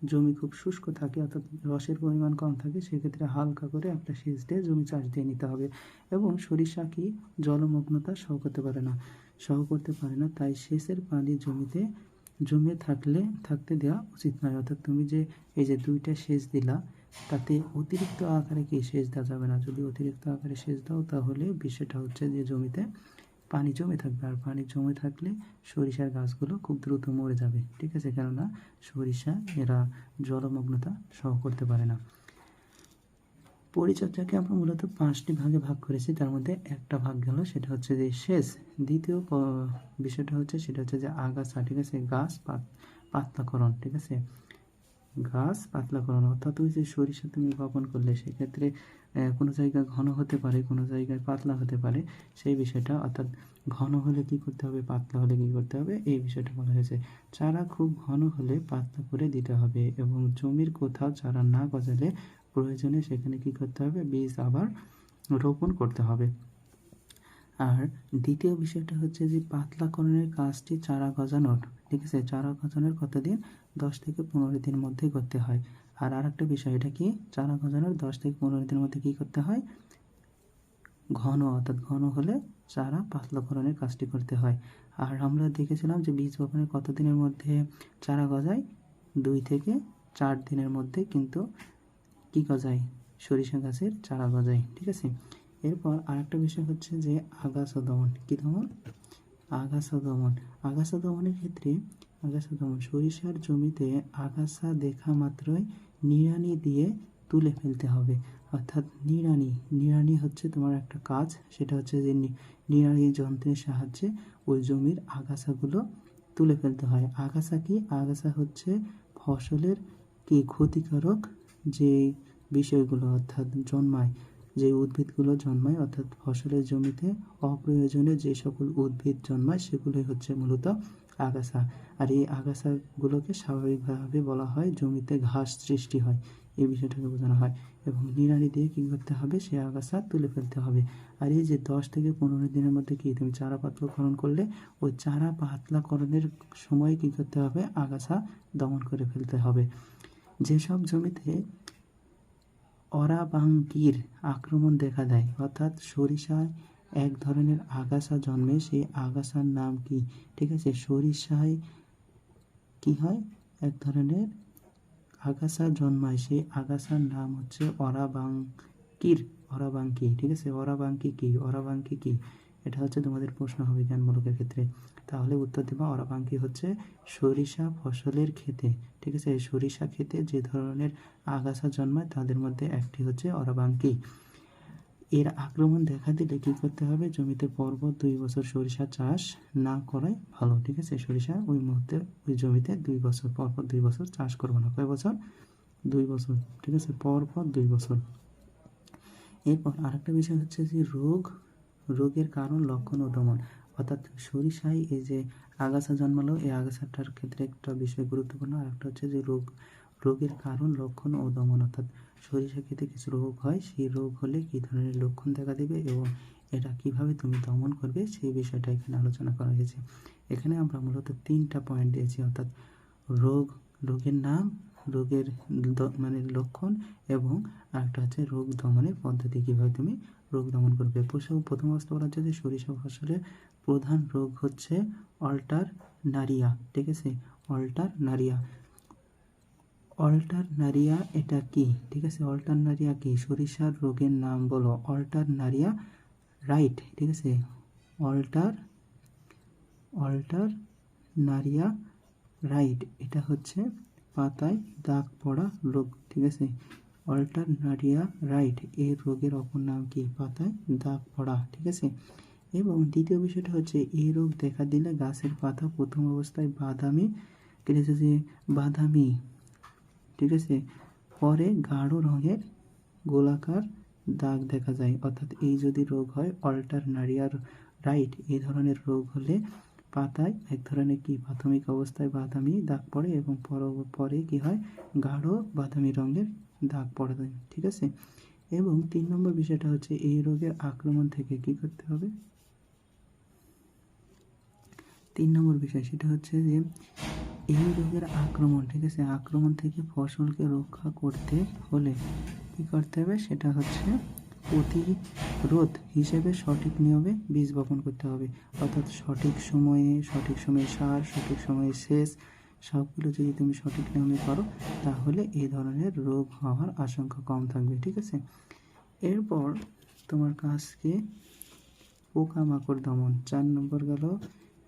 জমি খুব শুষ্ক থাকে অর্থাৎ রসের পরিমাণ কম থাকে সেক্ষেত্রে হালকা করে একটা সেচ দিয়ে জমি চাষ দিয়ে নিতে হবে। এবং সরিষা কি জলমগ্নতা সহ করতে পারে না, তাই সেচের পানি জমিতে জমে থাকতে দেওয়া উচিত নয়। অর্থাৎ তুমি যে এই যে 2টা সেচ দিলা তাতে অতিরিক্ত আকারে কি সেচ দেওয়া যাবে না। যদি অতিরিক্ত আকারে সেচ দাও তাহলে বিষয়টা হচ্ছে যে জমিতে পানি জমে থাকবে, আর পানি জমে থাকলে সরিষার গাছগুলো খুব দ্রুত মরে যাবে, ঠিক আছে, কেননা সরিষা এরা জলমগ্নতা সহ করতে পারে না। পরিচর্যাকে আমরা মূলত 5টি ভাগে ভাগ করেছি, তার মধ্যে একটা ভাগ গেল সেটা হচ্ছে যে সেচ। দ্বিতীয় বিষয়টা হচ্ছে সেটা হচ্ছে যে আগাছা, ঠিক আছে, গাছ পাতলাকরণ, ঠিক আছে, গাছ পাতলাকরণ, অর্থাৎ ওই যে সরিষা তুমি বপন করলে সেক্ষেত্রে কোনো জায়গায় ঘন হতে পারে কোনো জায়গায় পাতলা হতে পারে, সেই বিষয়টা অর্থাৎ ঘন হলে কি করতে হবে, পাতলা হলে কি করতে হবে, এই বিষয়টা বলা হয়েছে। চারা খুব ঘন হলে পাতলা করে দিতে হবে, এবং জমির কোথাও চারা না গজালে প্রয়োজনে সেখানে কি করতে হবে, বীজ আবার রোপণ করতে হবে। আর দ্বিতীয় বিষয়টা হচ্ছে যে পাতলাকরণের কাজটি চারা গজানোর, ঠিক আছে, চারা গজানোর কতদিন, 10 থেকে 15 দিনের মধ্যে করতে হয়। আর আরেকটা বিষয়, এটা কি চারা গজানোর 10 থেকে 15 দিনের মধ্যে কি করতে হয়, অর্থাৎ ঘন হলে চারা পাতলাকরণের কাজটি করতে হয়। আর আমরা দেখেছিলাম যে বীজ বপনের কত দিনের মধ্যে চারা গজায়, 2 থেকে 4 দিনের মধ্যে কিন্তু কি গজায়, সরিষা গাছের চারা গজায়, ঠিক আছে। এরপর আরেকটা বিষয় হচ্ছে যে আগাছা দমন। কি দমন, আগাছা দমনের ক্ষেত্রে সরিষার জমিতে আগাছা দেখা মাত্রই নিড়ানি দিয়ে তুলে ফেলতে হবে। অর্থাৎ নিড়ানি হচ্ছে তোমার একটা কাজ, সেটা হচ্ছে যে নিড়ানি যন্ত্রের সাহায্যে ওই জমির আগাছাগুলো তুলে ফেলতে হয়। আগাছা হচ্ছে ফসলের কি ক্ষতিকারক যে বিষয়গুলো অর্থাৎ জন্মায় যে উদ্ভিদগুলো জন্মায়, অর্থাৎ ফসলের জমিতে অপ্রয়োজনীয় যে সকল উদ্ভিদ জন্মায় সেগুলোই হচ্ছে মূলত আগাছা। আর এই আগাছাগুলোকে স্বাভাবিকভাবে বলা হয় জমিতে ঘাস সৃষ্টি হয়, এই বিষয়টাকে বোঝানো হয়। এবং নিড়ানি দিয়ে কী করতে হবে, সে আগাছা তুলে ফেলতে হবে। আর এই যে 10 থেকে 15 দিনের মধ্যে কি তুমি চারা পাতলাকরণ করলে, ওই চারা পাতলাকরণের সময় কী করতে হবে, আগাছা দমন করে ফেলতে হবে। যেসব জমিতে অরাবাঙ্কির আক্রমণ দেখা দেয়, অর্থাৎ সরিষায় এক ধরনের আগাছা জন্মে, সেই আগাছার নাম কি? ঠিক আছে, সরিষায় কি হয়, এক ধরনের আগাছা জন্মায়, সেই আগাছার নাম হচ্ছে অরাবাঙ্কি। ঠিক আছে, অরাবাঙ্কি কি? অরাবাঙ্কি কি? এটা হচ্ছে তোমাদের প্রশ্ন হবে জ্ঞানমূলকের ক্ষেত্রে। তাহলে উত্তর দেবা অরাবাঙ্কি হচ্ছে সরিষা ফসলের ক্ষেতে। ঠিক আছে, সরিষা ক্ষেতে যে ধরনের আগাছা জন্মায় তাদের মধ্যে একটি হচ্ছে অরাবাঙ্কি। এর আক্রমণ দেখা দিলে কী করতে হবে, জমিতে পরপর 2 বছর সরিষা চাষ না করাই ভালো। ঠিক আছে, সরিষা ওই মুহূর্তে ওই জমিতে 2 বছর পরপর 2 বছর চাষ করবো না। কয় বছর? 2 বছর। ঠিক আছে, পরপর 2 বছর। এরপর আরেকটা বিষয় হচ্ছে যে রোগের কারণ, লক্ষণ ও দমন। অর্থাৎ সরিষায় এই যে আগাছা জন্মালো, এই আগাছাটার ক্ষেত্রে একটা বিষয় গুরুত্বপূর্ণ। আর একটা হচ্ছে যে রোগের কারণ, লক্ষণ ও দমন। অর্থাৎ সরিষা ক্ষেতে কিছু রোগ হয়, সেই রোগ হলে কী ধরনের লক্ষণ দেখা দেবে এবং এটা কিভাবে তুমি দমন করবে সেই বিষয়টা এখানে আলোচনা করা হয়েছে। এখানে আমরা মূলত 3টা পয়েন্ট দিয়েছি, অর্থাৎ রোগের নাম, রোগের লক্ষণ এবং আরেকটা হচ্ছে রোগ দমনের পদ্ধতি, কীভাবে তুমি রোগ দমন করবে। প্রথম অবস্থা বলা হচ্ছে যে সরিষা ফসলের প্রধান রোগ হচ্ছে অল্টারনারিয়া। ঠিক আছে, অল্টারনারিয়া এটা কি? ঠিক আছে, অল্টারনারিয়া কি? সরিষার রোগের নাম বলো। Alternaria right. ঠিক আছে, অল্টারনারিয়া রাইট, এটা হচ্ছে পাতায় দাগ পড়া রোগ। ঠিক আছে, অল্টারনারিয়া রাইট এর রোগের অপর নাম কি? পাতায় দাগ পড়া। ঠিক আছে, এবং দ্বিতীয় বিষয়টা হচ্ছে এই রোগ দেখা দিলে গাছের পাতা প্রথম অবস্থায় বাদামি, ঠিক আছে, পরে গাঢ় রঙের গোলাকার দাগ দেখা যায়। অর্থাৎ এই যদি রোগ হয় অল্টারনারিয়া রাইট, এই ধরনের রোগ হলে পাতায় এক ধরনের কি প্রাথমিক অবস্থায় বাদামি দাগ পড়ে এবং পরে কি হয়, গাঢ় বাদামি রঙের দাগ পড়ে যায়। ঠিক আছে, এবং 3 নম্বর বিষয়টা হচ্ছে এই রোগের আক্রমণ থেকে কি করতে হবে। 3 নম্বর বিষয় সেটা হচ্ছে যে এই রোগের আক্রমণ, ঠিক আছে, আক্রমণ থেকে ফসলকে রক্ষা করতে হলে কী করতে হবে, সেটা হচ্ছে প্রতিরোধ হিসেবে সঠিক নিয়মে বীজ বপন করতে হবে। অর্থাৎ সঠিক সময়ে সার, সঠিক সময়ে সেচ, সবগুলো যদি তুমি সঠিক নিয়মে করো তাহলে এই ধরনের রোগ হওয়ার আশঙ্কা কম থাকবে। ঠিক আছে, এরপর তোমার কাজকে পোকামাকড় দমন 4 নম্বর গেল,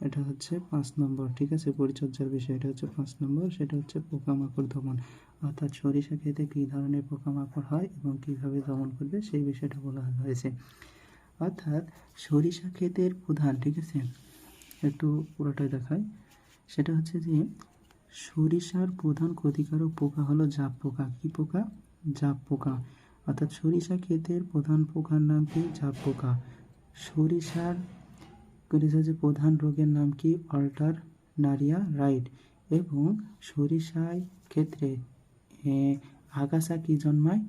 এটা হচ্ছে 5 নম্বর। ঠিক আছে, পরিচর্যার বিষয় এটা হচ্ছে 5 নম্বর, সেটা হচ্ছে পোকামাকড় দমন। অর্থাৎ সরিষা ক্ষেতে কী ধরনের পোকামাকড় হয় এবং কীভাবে দমন করবে সেই বিষয়টা বলা হয়েছে। অর্থাৎ সরিষা ক্ষেতের প্রধান, ঠিক আছে, একটু পুরোটাই দেখায়, সেটা হচ্ছে যে সরিষার প্রধান ক্ষতিকারক পোকা হলো জাপ পোকা। কি পোকা? জাপ পোকা। অর্থাৎ সরিষা ক্ষেতের প্রধান পোকার নাম কি? জাপ পোকা। সরিষার যে প্রধান রোগের নাম কি? Alternaria right. এবং সরিষায় ক্ষেত্রে আগাছা কি জন্মায়?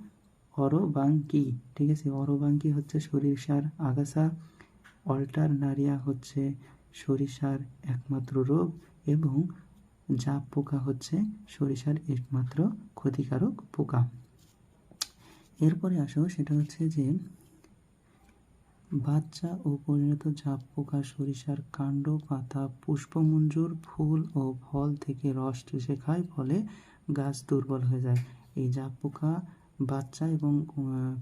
অরবাঙ্কি। ঠিক আছে, অরবাঙ্কি হচ্ছে সরিষার আগাছা, অল্টারনারিয়া হচ্ছে সরিষার একমাত্র রোগ এবং জাপ পোকা হচ্ছে সরিষার একমাত্র ক্ষতিকারক পোকা। এরপরে আসো, সেটা হচ্ছে যে বাচ্চা ও পরিণত জাপ পোকা সরিষার কাণ্ড, পাতা, পুষ্পমঞ্জুর, ফুল ও ফল থেকে রস চুষে খায়, ফলে গাছ দুর্বল হয়ে যায়। এই জাপ পোকা বাচ্চা এবং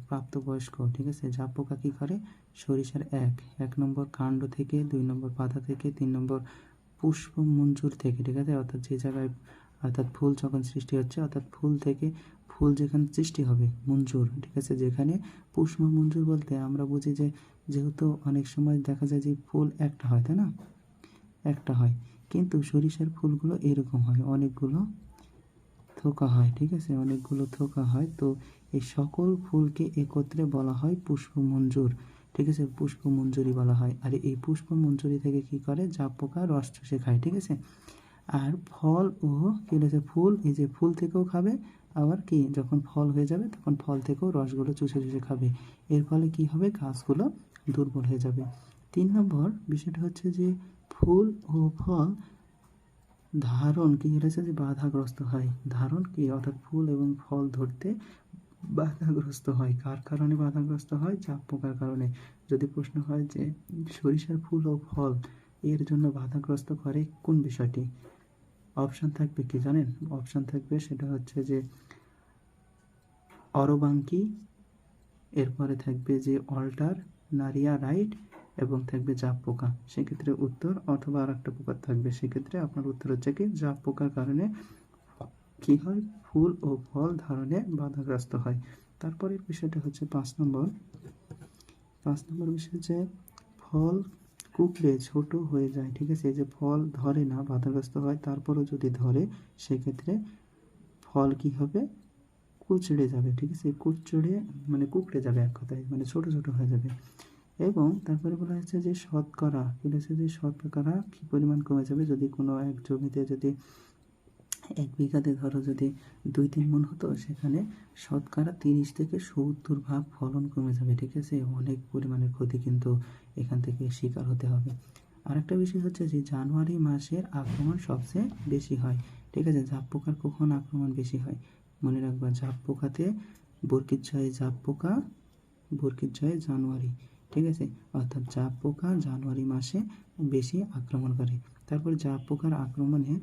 প্রাপ্তবয়স্ক, ঠিক আছে, জাপ পোকা কী করে? সরিষার এক নম্বর কাণ্ড থেকে, 2 নম্বর পাতা থেকে, 3 নম্বর পুষ্পমঞ্জুর থেকে, ঠিক আছে, অর্থাৎ যে জায়গায় অর্থাৎ ফুল যখন সৃষ্টি হচ্ছে, অর্থাৎ ফুল যেখানে সৃষ্টি হবে মঞ্জুর, ঠিক আছে, যেখানে পুষ্প মঞ্জুর বলতে আমরা বুঝি যে যেহেতু অনেক সময় দেখা যায় যে ফুল একটা হয়, তাই না, একটা হয়, কিন্তু সরিষার ফুলগুলো এরকম হয়, অনেকগুলো থোকা হয়। ঠিক আছে, অনেকগুলো থোকা হয়। তো এই সকল ফুলকে একত্রে বলা হয় পুষ্পমঞ্জুর, ঠিক আছে, পুষ্পমঞ্জুরি বলা হয়। আর এই পুষ্পমঞ্জুরি থেকে কি করে, জাপ পোকা রস চুষে খায়, ঠিক আছে। আর ফল ও কি বলেছে, ফুল, এই যে ফুল থেকেও খাবে, আবার কি যখন ফল হয়ে যাবে তখন ফল থেকেও রসগুলো চুষে চুষে খাবে। এর ফলে কি হবে, গাছগুলো দুর্বল হয়ে যাবে। 3 নম্বর বিষয়টা হচ্ছে যে ফুল ও ফল ধারণ কি বলেছে যে বাধাগ্রস্ত হয়। ধারণ কি, অর্থাৎ ফুল এবং ফল ধরতে বাধাগ্রস্ত হয়। কার কারণে বাধাগ্রস্ত হয়, জাপ পোকার কারণে। যদি প্রশ্ন হয় যে সরিষার ফুল ও ফল এর জন্য বাধাগ্রস্ত করে কোন বিষয়টি, অপশান থাকবে কি জানেন, অপশান থাকবে সেটা হচ্ছে যে অরবাঙ্কি, এরপরে থাকবে যে অল্টার নারিয়া রাইট, এবং থাকবে জাপ পোকা। সেক্ষেত্রে উত্তর, অথবা আর একটা পোকা থাকবে, সেক্ষেত্রে আপনার উত্তর হচ্ছে কি জাপ পোকার কারণে কি হয়, ফুল ও ফল ধারণে বাধাগ্রস্ত হয়। তারপরের বিষয়টা হচ্ছে 5 নম্বর বিষয় হচ্ছে ফল কুকড়ে ছোট হয়ে যায়, ঠিক আছে। এই যে ফল ধরে না, বাধাগ্রস্ত হয়, তারপরও যদি ধরে সেক্ষেত্রে ফল কি হবে, কুচড়ে যাবে, ঠিক আছে। মানে কুকড়ে যাবে, এক কথায় মানে ছোট ছোট হয়ে যাবে। এবং তারপরে বলা হচ্ছে যে শতকরা, বলেছে যে শতকরা কি পরিমাণ কমে যাবে, যদি কোনো এক জমিতে যদি 1 বিঘাতে ধরো যদি 2-3 মণ হতো, সেখানে শতকরা 30 থেকে 70 ভাগ ফলন কমে যাবে, ঠিক আছে। অনেক পরিমাণের ক্ষতি কিন্তু এখান থেকে শিকার হতে হবে। আরেকটা বিষয় হচ্ছে যে জানুয়ারি মাসের আক্রমণ সবচেয়ে বেশি হয়, ঠিক আছে। জাপ পোকার কখন আক্রমণ বেশি হয়, মনে রাখবা, জাপ পোকাতে বরকির জয়ে জাপ পোকা, বরকির জয়ে জানুয়ারি, ঠিক আছে। অর্থাৎ জাপ পোকা জানুয়ারি মাসে বেশি আক্রমণ করে। তারপর জাপ পোকার আক্রমণের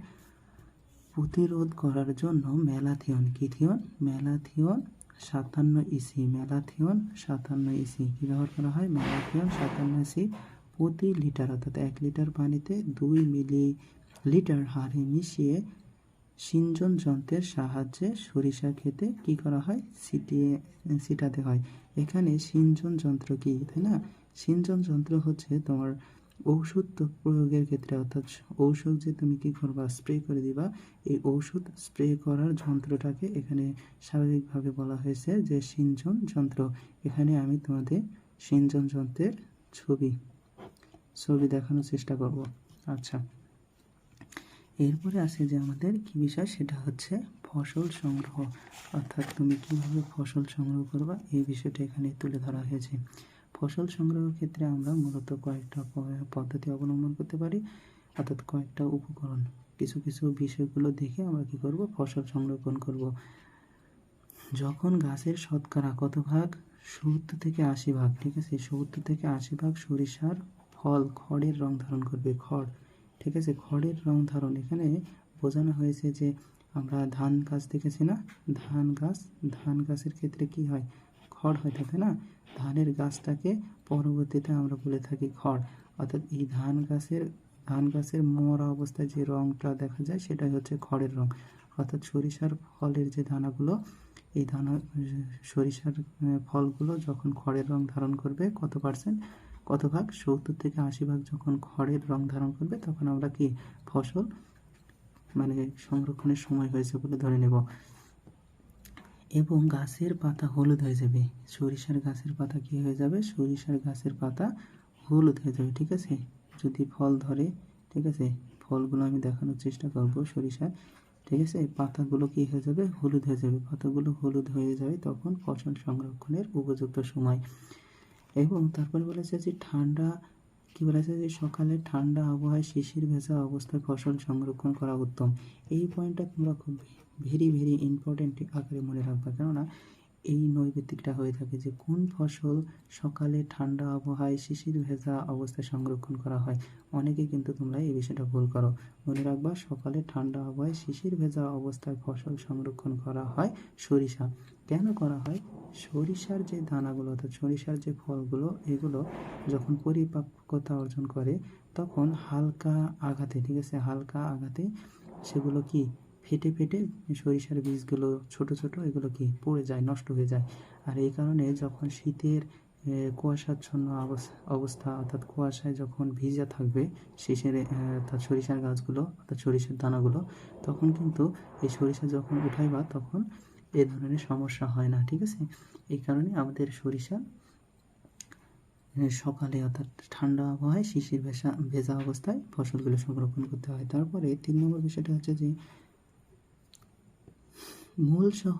প্রতিরোধ করার জন্য ম্যালাথিয়ন, কি থিয়ন, ম্যালাথিয়ন 57 ইসি, ম্যালাথিয়ন 57 ইসি কি ব্যবহার করা হয়, ম্যালাথিয়ন 57 ইসি প্রতি লিটার, অর্থাৎ 1 লিটার পানিতে 2 মিলিলিটার হারে মিশিয়ে সিঞ্চন যন্ত্রের সাহায্যে সরিষা ক্ষেতে কি করা হয়, ছিটাতে হয়। এখানে সিঞ্চন যন্ত্র কি, তাই না, সিঞ্চন যন্ত্র হচ্ছে তোমার ঔষধ প্রয়োগের ক্ষেত্রে, অর্থাৎ ঔষধ যে তুমি কি করবা, স্প্রে করে দিবা, এই ঔষধ স্প্রে করার যন্ত্রটাকে এখানে স্বাভাবিকভাবে বলা হয়েছে যে সিঞ্চন যন্ত্র। এখানে আমি তোমাদের সিঞ্চন যন্ত্রের ছবি দেখানোর চেষ্টা করব। আচ্ছা, এরপরে আসে যে আমাদের কি বিষয়, সেটা হচ্ছে ফসল সংগ্রহ, অর্থাৎ তুমি কিভাবে ফসল সংগ্রহ করবা, এই বিষয়টা এখানে তুলে ধরা হয়েছে। ফসল সংগ্রহের ক্ষেত্রে আমরা মূলত কয়েকটা পদ্ধতি অবলম্বন করতে পারি, অর্থাৎ কয়েকটা উপকরণ, কিছু কিছু বিষয়গুলো দেখে আমরা কি করব, ফসল সংরক্ষণ করব। যখন গাছের শতকরা কত ভাগ, 70 থেকে 80 ভাগ, ঠিক আছে, 70 থেকে 80 ভাগ সরিষার ফল খড়ের রং ধারণ করবে, খড়, ঠিক আছে। খড়ের রং ধারণ এখানে বোঝানো হয়েছে যে আমরা ধান গাছ দেখেছি না, ধান গাছের ক্ষেত্রে কি হয়, খড় হয়, তাই না। ধানের গাছটাকে পরবর্তীতে আমরা বলে থাকি খড়, অর্থাৎ এই ধান গাছের মরা অবস্থায় যে রংটা দেখা যায় সেটাই হচ্ছে খড়ের রং। অর্থাৎ সরিষার ফলের যে দানাগুলো, এই সরিষার ফলগুলো যখন খড়ের রং ধারণ করবে, কত ভাগ, 70 থেকে 80 ভাগ যখন খড়ের রং ধারণ করবে, তখন আমরা কি ফসল মানে সংরক্ষণের সময় হয়েছে বলে ধরে নেব। এবং গাছের পাতা হলুদ হয়ে যাবে, সরিষার গাছের পাতা কি হয়ে যাবে, সরিষার গাছের পাতা হলুদ হয়ে যাবে, ঠিক আছে। যদি ফল ধরে, ঠিক আছে, ফলগুলো আমি দেখানোর চেষ্টা করব সরিষার, ঠিক আছে, পাতাগুলো কি হয়ে যাবে, হলুদ হয়ে যাবে, পাতাগুলো হলুদ হয়ে যায় তখন ফসল সংরক্ষণের উপযুক্ত সময়। এবং তারপর বলেছে যে কি বলেছে যে সকালে ঠান্ডা আবহাওয়ায় শিশির ভেজা অবস্থায় ফসল সংরক্ষণ করা উত্তম। এই পয়েন্টটা তোমরা খুব ভেরি ইম্পর্টেন্ট আকারে মনে রাখবা, কেননা এই নৈবেতিকটা হয়ে থাকে যে কোন ফসল সকালে ঠান্ডা আবহাওয়ায় শিশির ভেজা অবস্থায় সংরক্ষণ করা হয়। অনেকে কিন্তু তোমরা এই বিষয়টা ভুল করো। মনে রাখবা, সকালে ঠান্ডা আবহাওয়ায় শিশির ভেজা অবস্থায় ফসল সংরক্ষণ করা হয় সরিষা। কেন করা হয়, সরিষার যে দানাগুলো, অর্থাৎ সরিষার যে ফলগুলো, এগুলো যখন পরিপক্কতা অর্জন করে তখন হালকা আঘাতে, ঠিক আছে, হালকা আঘাতে সেগুলো কি ফেটে সরিষার বীজগুলো ছোট এগুলো কি পড়ে যায়, নষ্ট হয়ে যায়। আর এই কারণে যখন শীতের কুয়াশাচ্ছন্ন অবস্থা, অর্থাৎ কুয়াশায় যখন ভিজা থাকবে অর্থাৎ সরিষার গাছগুলো, অর্থাৎ সরিষার দানাগুলো, তখন কিন্তু এই সরিষা যখন উঠাইবা তখন এ ধরনের সমস্যা হয় না, ঠিক আছে। এই কারণে আমাদের সরিষা সকালে অর্থাৎ ঠান্ডা আবহাওয়ায় শিশির ভেজা অবস্থায় ফসলগুলো সংরক্ষণ করতে হয়। তারপরে 3 নম্বর বিষয়টা হচ্ছে যে মূল সহ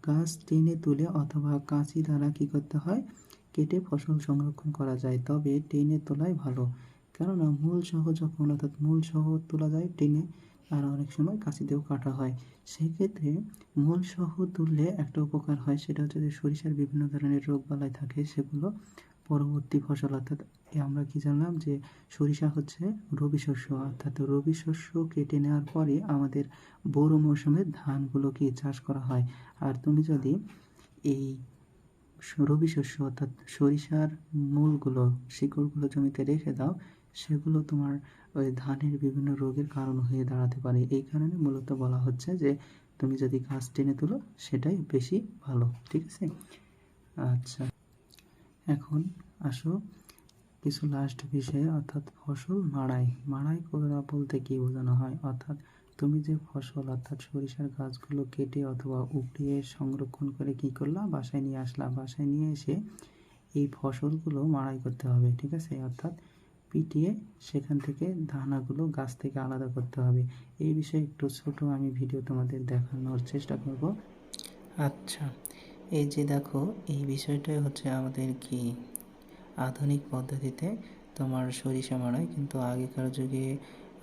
গাছ টেনে তুলে অথবা কাঁচি দ্বারা কী করতে হয়, কেটে ফসল সংরক্ষণ করা যায়, তবে টেনে তোলাই ভালো। কেননা মূল সহ যখন অর্থাৎ মূল সহ তোলা যায় টেনে, আর অনেক সময় কাঁচিতেও কাটা হয়। সেক্ষেত্রে মূল সহ তুললে একটা উপকার হয়, সেটা হচ্ছে যে সরিষার বিভিন্ন ধরনের রোগবালাই থাকে সেগুলো পরবর্তী ফসল অর্থাৎ আমরা কি জানলাম যে সরিষা হচ্ছে রবি শস্য, অর্থাৎ রবি শস্য কেটে নেওয়ার পরে আমাদের বোরো মৌসুমে ধানগুলোকে চাষ করা হয়। আর তুমি যদি এই রবি শস্য অর্থাৎ সরিষার মূলগুলো শিকড়গুলো জমিতে রেখে দাও, সেগুলো তোমার ওই ধানের বিভিন্ন রোগের কারণ হয়ে দাঁড়াতে পারে। এই কারণে মূলত বলা হচ্ছে যে তুমি যদি গাছ টেনে তোলো সেটাই বেশি ভালো, ঠিক আছে। আচ্ছা, এখন আসো কিছু লাস্ট বিষয়ে, অর্থাৎ ফসল মাড়াই করা বলতে কি বোঝানো হয়, অর্থাৎ তুমি যে ফসল অর্থাৎ সরিষার গাছগুলো কেটে অথবা উপড়িয়ে সংরক্ষণ করে কি করলা, বাসায় নিয়ে আসলা, বাসায় নিয়ে এসে এই ফসলগুলো মাড়াই করতে হবে, ঠিক আছে। অর্থাৎ পিটিয়ে সেখান থেকে দানাগুলো গাছ থেকে আলাদা করতে হবে। এই বিষয়ে একটু ছোট আমি ভিডিও তোমাদের দেখানোর চেষ্টা করব। আচ্ছা, এই যে দেখো, এই বিষয়টাই হচ্ছে আমাদের কি আধুনিক পদ্ধতিতে তোমার সরিষা মাড়াই, কিন্তু আগেকার যুগে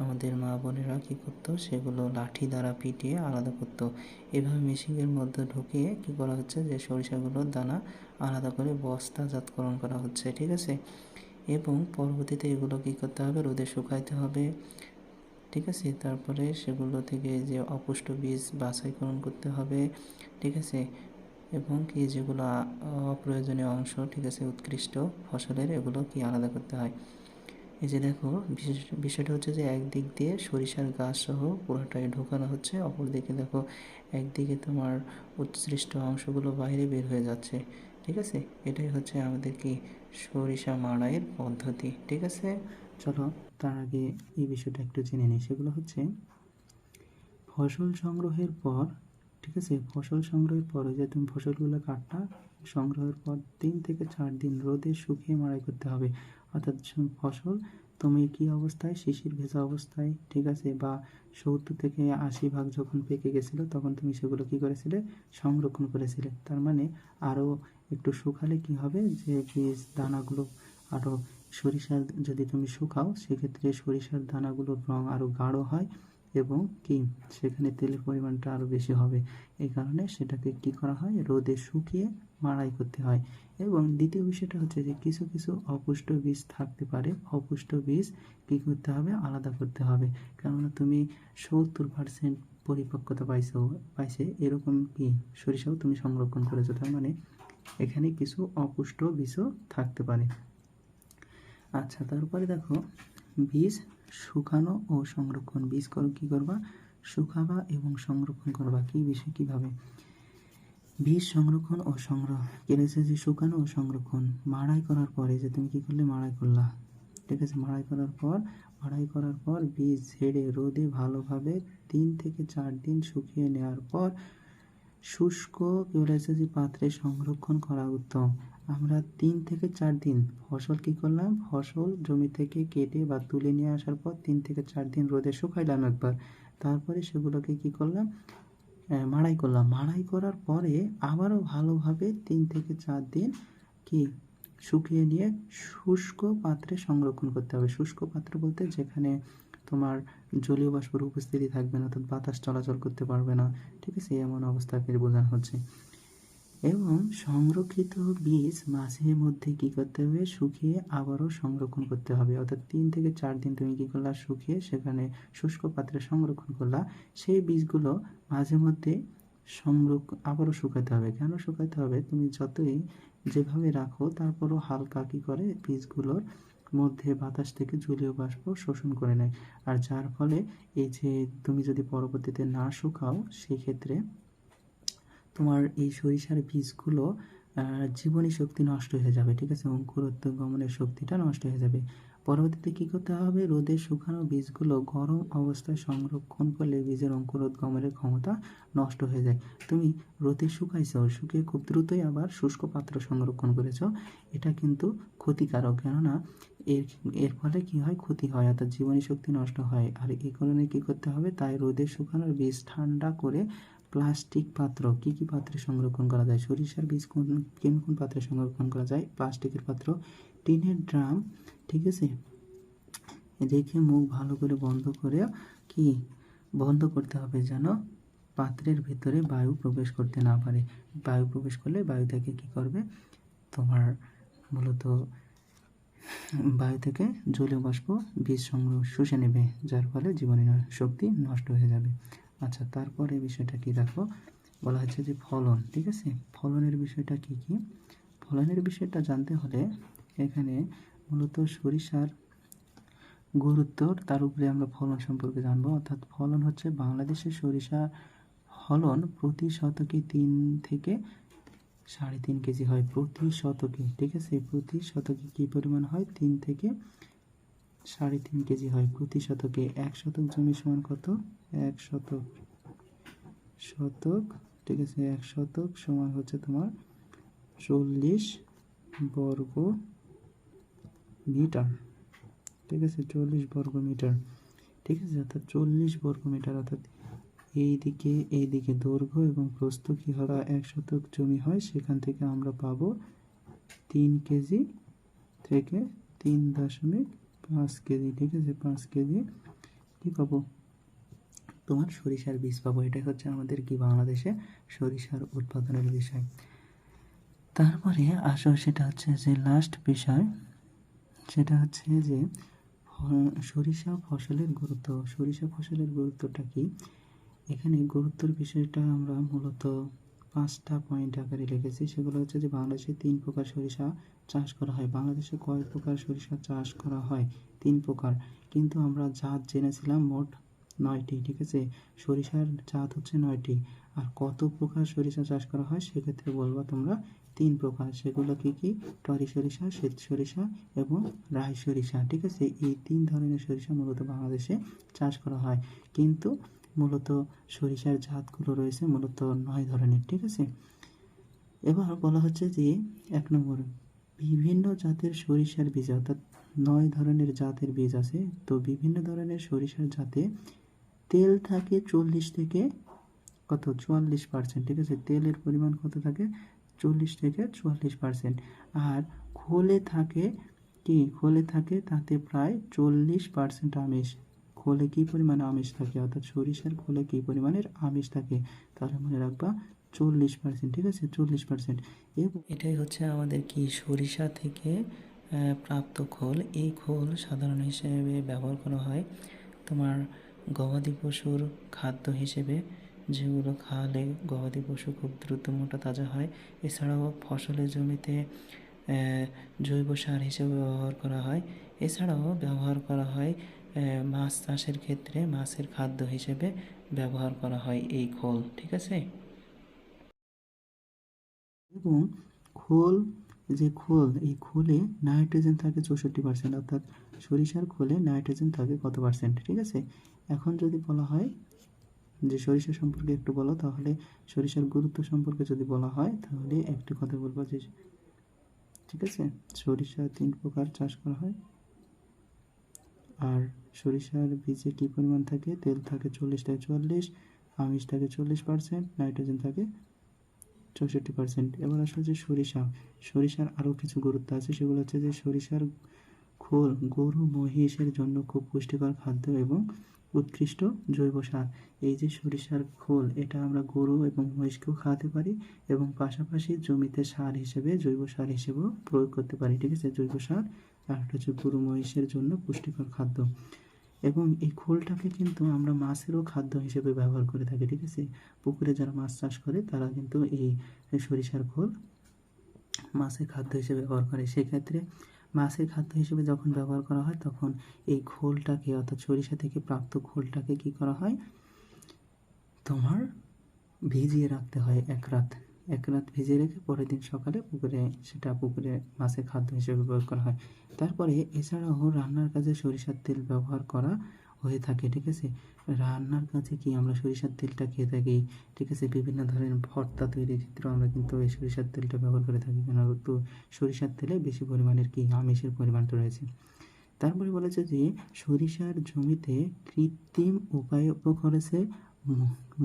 আমাদের মা বোনেরা কী করতো, সেগুলো লাঠি দ্বারা পিটিয়ে আলাদা করতো। এভাবে মেশিনের মধ্যে ঢুকিয়ে কী করা হচ্ছে যে সরিষাগুলোর দানা আলাদা করে বস্তাজাতকরণ করা হচ্ছে, ঠিক আছে। এবং পরবর্তীতে এগুলো কী করতে হবে, রোদে শুকাইতে হবে, ঠিক আছে। তারপরে সেগুলো থেকে যে অপুষ্ট বীজ বাছাইকরণ করতে হবে, ঠিক আছে। এবং কি যেগুলো অপ্রয়োজনীয় অংশ, ঠিক আছে, উৎকৃষ্ট ফসলের, এগুলো কি আলাদা করতে হয়। এই যে দেখো, বিষয়টা হচ্ছে যে একদিক দিয়ে সরিষার গাছ সহ পুরোটাই ঢোকানো হচ্ছে, অপরদিকে দেখো একদিকে তোমার উৎকৃষ্ট অংশগুলো বাইরে বের হয়ে যাচ্ছে, ঠিক আছে। এটাই হচ্ছে আমাদের কি সরিষা মাড়াইয়ের পদ্ধতি, ঠিক আছে। চলো তার আগে এই বিষয়টা একটু জেনে নিই। সেগুলো হচ্ছে ফসল সংগ্রহের পর, ঠিক আছে, ফসল সংগ্রহের পরে যে তুমি ফসলগুলো কাটলা, সংগ্রহের পর 3 থেকে 4 দিন রোদে শুকিয়ে মাড়াই করতে হবে। অর্থাৎ ফসল তুমি কি অবস্থায়, শিশির ভেজা অবস্থায়, ঠিক আছে, বা 70 থেকে 80% যখন পেকে গেছিলো তখন তুমি সেগুলো কি করেছিলে, সংরক্ষণ করেছিলে। তার মানে আরও একটু শুকালে কি হবে, যে বীজ দানাগুলো আরও, সরিষার যদি তুমি শুকাও সেক্ষেত্রে সরিষার দানাগুলোর রং আরও গাঢ় হয় এবং কি সেখানে তেলের পরিমাণটা আরও বেশি হবে। এই কারণে সেটাকে কি করা হয়, রোদে শুকিয়ে মাড়াই করতে হয়। এবং দ্বিতীয় বিষয়টা হচ্ছে যে কিছু কিছু অপুষ্ট বীজ থাকতে পারে, অপুষ্ট বীজ কী করতে হবে, আলাদা করতে হবে। কেননা তুমি 70% পরিপক্কতা পাইছে এরকম কি সরিষাও তুমি সংরক্ষণ করেছো, তার মানে এখানে কিছু অপুষ্ট বীজও থাকতে পারে। আচ্ছা, তারপরে দেখো বীজ শুকানো ও সংরক্ষণ। বীজ কী করবা, শুকাবা এবং সংরক্ষণ করবা। কি বিষয়, কীভাবে বীজ সংরক্ষণ ও সংগ্রহ করেছে, যে শুকানো ও সংরক্ষণ। মাড়াই করার পরে যে তুমি কী করলে, মাড়াই করলা, ঠিক আছে। মাড়াই করার পর বীজ ঝেড়ে রোদে ভালোভাবে 3 থেকে 4 দিন শুকিয়ে নেওয়ার পর শুষ্ক যে পাত্রে সংরক্ষণ করা উত্তম। আমরা 3 থেকে 4 দিন ফসল কী করলাম, ফসল জমি থেকে কেটে বা তুলে নিয়ে আসার পর 3 থেকে 4 দিন রোদে শুকাইলাম একবার, তারপরে সেগুলোকে কী করলাম, মাড়াই করলাম। মাড়াই করার পরে আবারও ভালোভাবে 3 থেকে 4 দিন কি শুকিয়ে নিয়ে শুষ্ক পাত্রে সংরক্ষণ করতে হবে। শুষ্ক পাত্র বলতে যেখানে তোমার জলীয় বাষ্পের উপস্থিতি থাকবে না, অর্থাৎ বাতাস চলাচল করতে পারবে না, ঠিক আছে, এমন অবস্থাকে বোঝানো হচ্ছে। এবং সংরক্ষিত বীজ মাঝে মধ্যে কী করতে হবে, শুকিয়ে আবারও সংরক্ষণ করতে হবে। অর্থাৎ 3 থেকে 4 দিন তুমি কী করলা, শুকিয়ে সেখানে শুষ্ক পাত্রে সংরক্ষণ করলা, সেই বীজগুলো মাঝে মধ্যে আবারও শুকাতে হবে। কেন শুকাতে হবে, তুমি যতই যেভাবে রাখো তারপরও হালকা কী করে বীজগুলোর মধ্যে বাতাস থেকে জলীয় বাষ্প শোষণ করে নেয়, আর যার ফলে এই যে তুমি যদি পরবর্তীতে না শুকাও সেক্ষেত্রে তোমার এই সরিষার বীজগুলো জীবনী শক্তি নষ্ট হয়ে যাবে, ঠিক আছে, অঙ্কুরোদ্গমনের শক্তিটা নষ্ট হয়ে যাবে। পরবর্তীতে কী করতে হবে, রোদে শুকানো বীজগুলো গরম অবস্থায় সংরক্ষণ করলে বীজের অঙ্কুরোদ্গমনের ক্ষমতা নষ্ট হয়ে যায়। তুমি রোদে শুকাইছো, শুকিয়ে খুব দ্রুতই আবার শুষ্ক পাত্র সংরক্ষণ করেছো, এটা কিন্তু ক্ষতিকারক, কেননা এর এর ফলে কী হয়, ক্ষতি হয়, অর্থাৎ জীবনী শক্তি নষ্ট হয়। আর এই কারণে কী করতে হবে, তাই রোদে শুকানোর বীজ ঠান্ডা করে প্লাস্টিক পাত্র, কী কী পাত্রে সংরক্ষণ করা যায়, সরিষার বীজ কোন কোন পাত্রে সংরক্ষণ করা যায়, প্লাস্টিকের পাত্র, টিনের ড্রাম, ঠিক আছে, রেখে মুখ ভালো করে বন্ধ করে কি বন্ধ করতে হবে, যেন পাত্রের ভিতরে বায়ু প্রবেশ করতে না পারে। বায়ু প্রবেশ করলে বায়ু থেকে কী করবে, তোমার মূলত বায়ু থেকে জলীয় বাষ্প বীজ সংগ্রহ শুষে নেবে, যার ফলে জীবনী শক্তি নষ্ট হয়ে যাবে। আচ্ছা, তারপরে বিষয়টা কি দেখো, বলা হচ্ছে যে ফলন, ঠিক আছে, ফলনের বিষয়টা কি কি, ফলনের বিষয়টা জানতে হলে এখানে মূলত সরিষার গুরুত্ব, তার উপরে আমরা ফলন সম্পর্কে জানবো। অর্থাৎ ফলন হচ্ছে বাংলাদেশের সরিষা ফলন প্রতি শতকে 3 থেকে 3.5 কেজি হয় প্রতি শতকে, ঠিক আছে, প্রতি শতকে কী পরিমাণ হয়, 3 থেকে 3.5 কেজি হয় প্রতি শতকে। 1 শতক জমি সমান কত, 1 শতক, ঠিক আছে, 1 শতক সমান হচ্ছে তোমার 40 বর্গ মিটার, ঠিক আছে, 40 বর্গ মিটার, ঠিক আছে, অর্থাৎ 40 বর্গ মিটার, অর্থাৎ এইদিকে দৈর্ঘ্য এবং প্রস্থ কী হয়, 1 শতক জমি হয়, সেখান থেকে আমরা পাবো 3 কেজি থেকে 3.5 কেজি, ঠিক আছে, 5 কেজি কী পাবো, তোমার সরিষার বীজ পাবো। এটাই হচ্ছে আমাদের কি বাংলাদেশে সরিষার উৎপাদনের বিষয়। তারপরে আসো, সেটা হচ্ছে যে লাস্ট বিষয়, সেটা হচ্ছে যে সরিষা ফসলের গুরুত্ব। সরিষা ফসলের গুরুত্বটা কি, এখানে গুরুত্বের বিষয়টা আমরা মূলত 5টা পয়েন্ট আকারে লিখেছি। সেগুলো হচ্ছে যে বাংলাদেশে 3 প্রকার সরিষা চাষ করা হয়। বাংলাদেশে কয় প্রকার সরিষা চাষ করা হয়, 3 প্রকার, কিন্তু আমরা জাত জেনেছিলাম মোট 9টি, ঠিক আছে, সরিষার জাত হচ্ছে 9টি। আর কত প্রকার সরিষা চাষ করা হয় সেক্ষেত্রে বলবা তোমরা 3 প্রকার, সেগুলো কি কি, টরি সরিষা, শ্বেত সরিষা এবং রাই সরিষা, ঠিক আছে, এই 3 ধরনের সরিষা মূলত বাংলাদেশে চাষ করা হয়, কিন্তু মূলত সরিষার জাতগুলো রয়েছে মূলত 9 ধরনের, ঠিক আছে। এবার বলা হচ্ছে যে 1 নম্বর, বিভিন্ন জাতের সরিষার বীজ, অর্থাৎ 9 ধরনের জাতের বীজ আছে। তো বিভিন্ন ধরনের সরিষার জাতে তেল থাকে 40 থেকে কত, 44%, ঠিক আছে, তেলের পরিমাণ কত থাকে, 40 থেকে 44%। আর খোলে থাকে কি, খোলে থাকে তাতে প্রায় 40% আমিষ। খোলে কী পরিমাণে আমিষ থাকে, অর্থাৎ সরিষার খোলে কী পরিমাণের আমিষ থাকে, তাহলে মনে রাখবা 40%, ঠিক আছে, 40%। এবং এটাই হচ্ছে আমাদের কি সরিষা থেকে প্রাপ্ত খোল। এই খোল সাধারণ হিসেবে ব্যবহার করা হয় তোমার গবাদি পশুর খাদ্য হিসেবে, যেগুলো খাওয়ালে গবাদি পশু খুব দ্রুত মোটা তাজা হয়। এছাড়াও ফসলের জমিতে জৈব সার হিসেবে ব্যবহার করা হয়। এছাড়াও ব্যবহার করা হয় মাছ চাষের ক্ষেত্রে, মাছের খাদ্য হিসেবে ব্যবহার করা হয় এই খোল, ঠিক আছে। এবং খোল, যে খোল, এই খোলে নাইট্রোজেন থাকে 64%, অর্থাৎ সরিষার খোলে নাইট্রোজেন থাকে কত পার্সেন্ট, ঠিক আছে। এখন যদি বলা হয় যে সরিষা সম্পর্কে একটু বলো, তাহলে সরিষার গুরুত্ব সম্পর্কে যদি বলা হয় তাহলে একটু কথা বলবো যে, ঠিক আছে, সরিষা 3 প্রকার চাষ করা হয়। আর সরিষার বীজে কী পরিমাণ থাকে, তেল থাকে 40 থেকে 44, আমিষ থাকে 40%, নাইট্রোজেন থাকে 64%। এবার আসলে যে সরিষার আরও কিছু গুরুত্ব আছে, সেগুলো হচ্ছে যে সরিষার খোল গরু মহিষের জন্য খুব পুষ্টিকর খাদ্য এবং উৎকৃষ্ট জৈব সার। এই যে সরিষার খোল, এটা আমরা গরু এবং মহিষকেও খাওয়াতে পারি এবং পাশাপাশি জমিতে সার হিসেবে, জৈব সার হিসেবেও প্রয়োগ করতে পারি, ঠিক আছে, জৈব সার। আর একটা হচ্ছে গরু মহিষের জন্য পুষ্টিকর খাদ্য। এবং এই খোলটাকে কিন্তু আমরা মাছেরও খাদ্য হিসেবে ব্যবহার করে থাকি, ঠিক আছে, পুকুরে যারা মাছ চাষ করে তারা কিন্তু এই সরিষার খোল মাছের খাদ্য হিসেবে ব্যবহার করে। সেক্ষেত্রে মাছের খাদ্য হিসেবে যখন ব্যবহার করা হয় তখন এই খোলটাকে, অর্থাৎ সরিষা থেকে প্রাপ্ত খোলটাকে কি করা হয়, তোমার ভিজিয়ে রাখতে হয় 1 রাত, এক রাত ভিজিয়ে রেখে পরের দিন সকালে পুকুরে মাছের খাদ্য হিসেবে ব্যবহার করা হয়। তারপরে এছাড়াও রান্নার কাজে সরিষার তেল ব্যবহার করা হয়ে থাকে, ঠিক আছে। রান্নার কাজে কি আমরা সরিষার তেলটা খেয়ে থাকি, ঠিক আছে। বিভিন্ন ধরনের ভর্তা তৈরির ক্ষেত্রেও আমরা কিন্তু এই সরিষার তেলটা ব্যবহার করে থাকি, কেন তো সরিষার তেলে বেশি পরিমাণের কি আমিষের পরিমাণটা রয়েছে। তারপরে বলেছে যে সরিষার জমিতে কৃত্রিম উপায়ে খরচে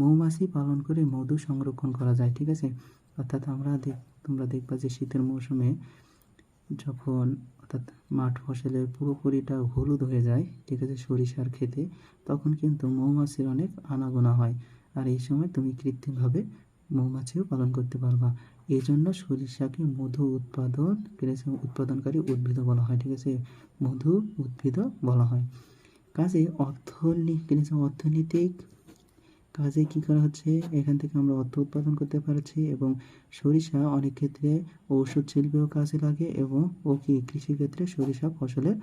মৌমাছি পালন করে মধু সংরক্ষণ করা যায়, ঠিক আছে। অর্থাৎ তোমরা দেখবা যে শীতের মৌসুমে যখন অর্থাৎ মাঠ ফসলের পুরোপুরিটা হলুদ হয়ে যায়, ঠিক আছে, সরিষার ক্ষেতে, তখন কিন্তু মৌমাছির অনেক আনাগোনা হয়। আর এই সময় তুমি কৃত্রিমভাবে মৌমাছিও পালন করতে পারবা। এই জন্য সরিষাকে মধু উৎপাদনকারী উদ্ভিদও বলা হয়, ঠিক আছে। মধু উদ্ভিদও বলা হয়। কাজে অর্থনৈতিক কাজে কী করা হচ্ছে, এখান থেকে আমরা অর্থ উৎপাদন করতে পারছি এবং সরিষা অনেক ক্ষেত্রে ঔষধ শিল্পেও কাজে লাগে এবং কৃষিক্ষেত্রে সরিষা ফসলের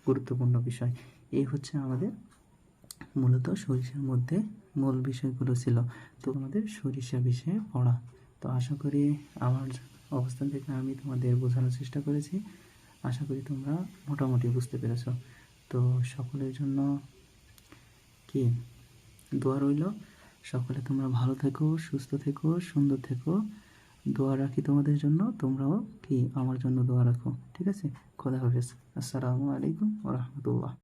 গুরুত্বপূর্ণ বিষয়। এই হচ্ছে আমাদের মূলত সরিষার মধ্যে মূল বিষয়গুলো ছিল। তো আমাদের সরিষা বিষয়ে পড়া। তো আশা করি আমার অবস্থান থেকে আমি তোমাদের বোঝানোর চেষ্টা করেছি। আশা করি তোমরা মোটামুটি বুঝতে পেরেছ। তো সকলের জন্য দোয়া রইল। সকলে তোমরা ভালো থেকো, সুস্থ থেকো, সুন্দর থেকো। দোয়া রাখি তোমাদের জন্য, তোমরাও আমার জন্য দোয়া রাখো, ঠিক আছে। খোদা হাফেজ। আসসালামু আলাইকুম ওয়া রাহমাতুল্লাহ।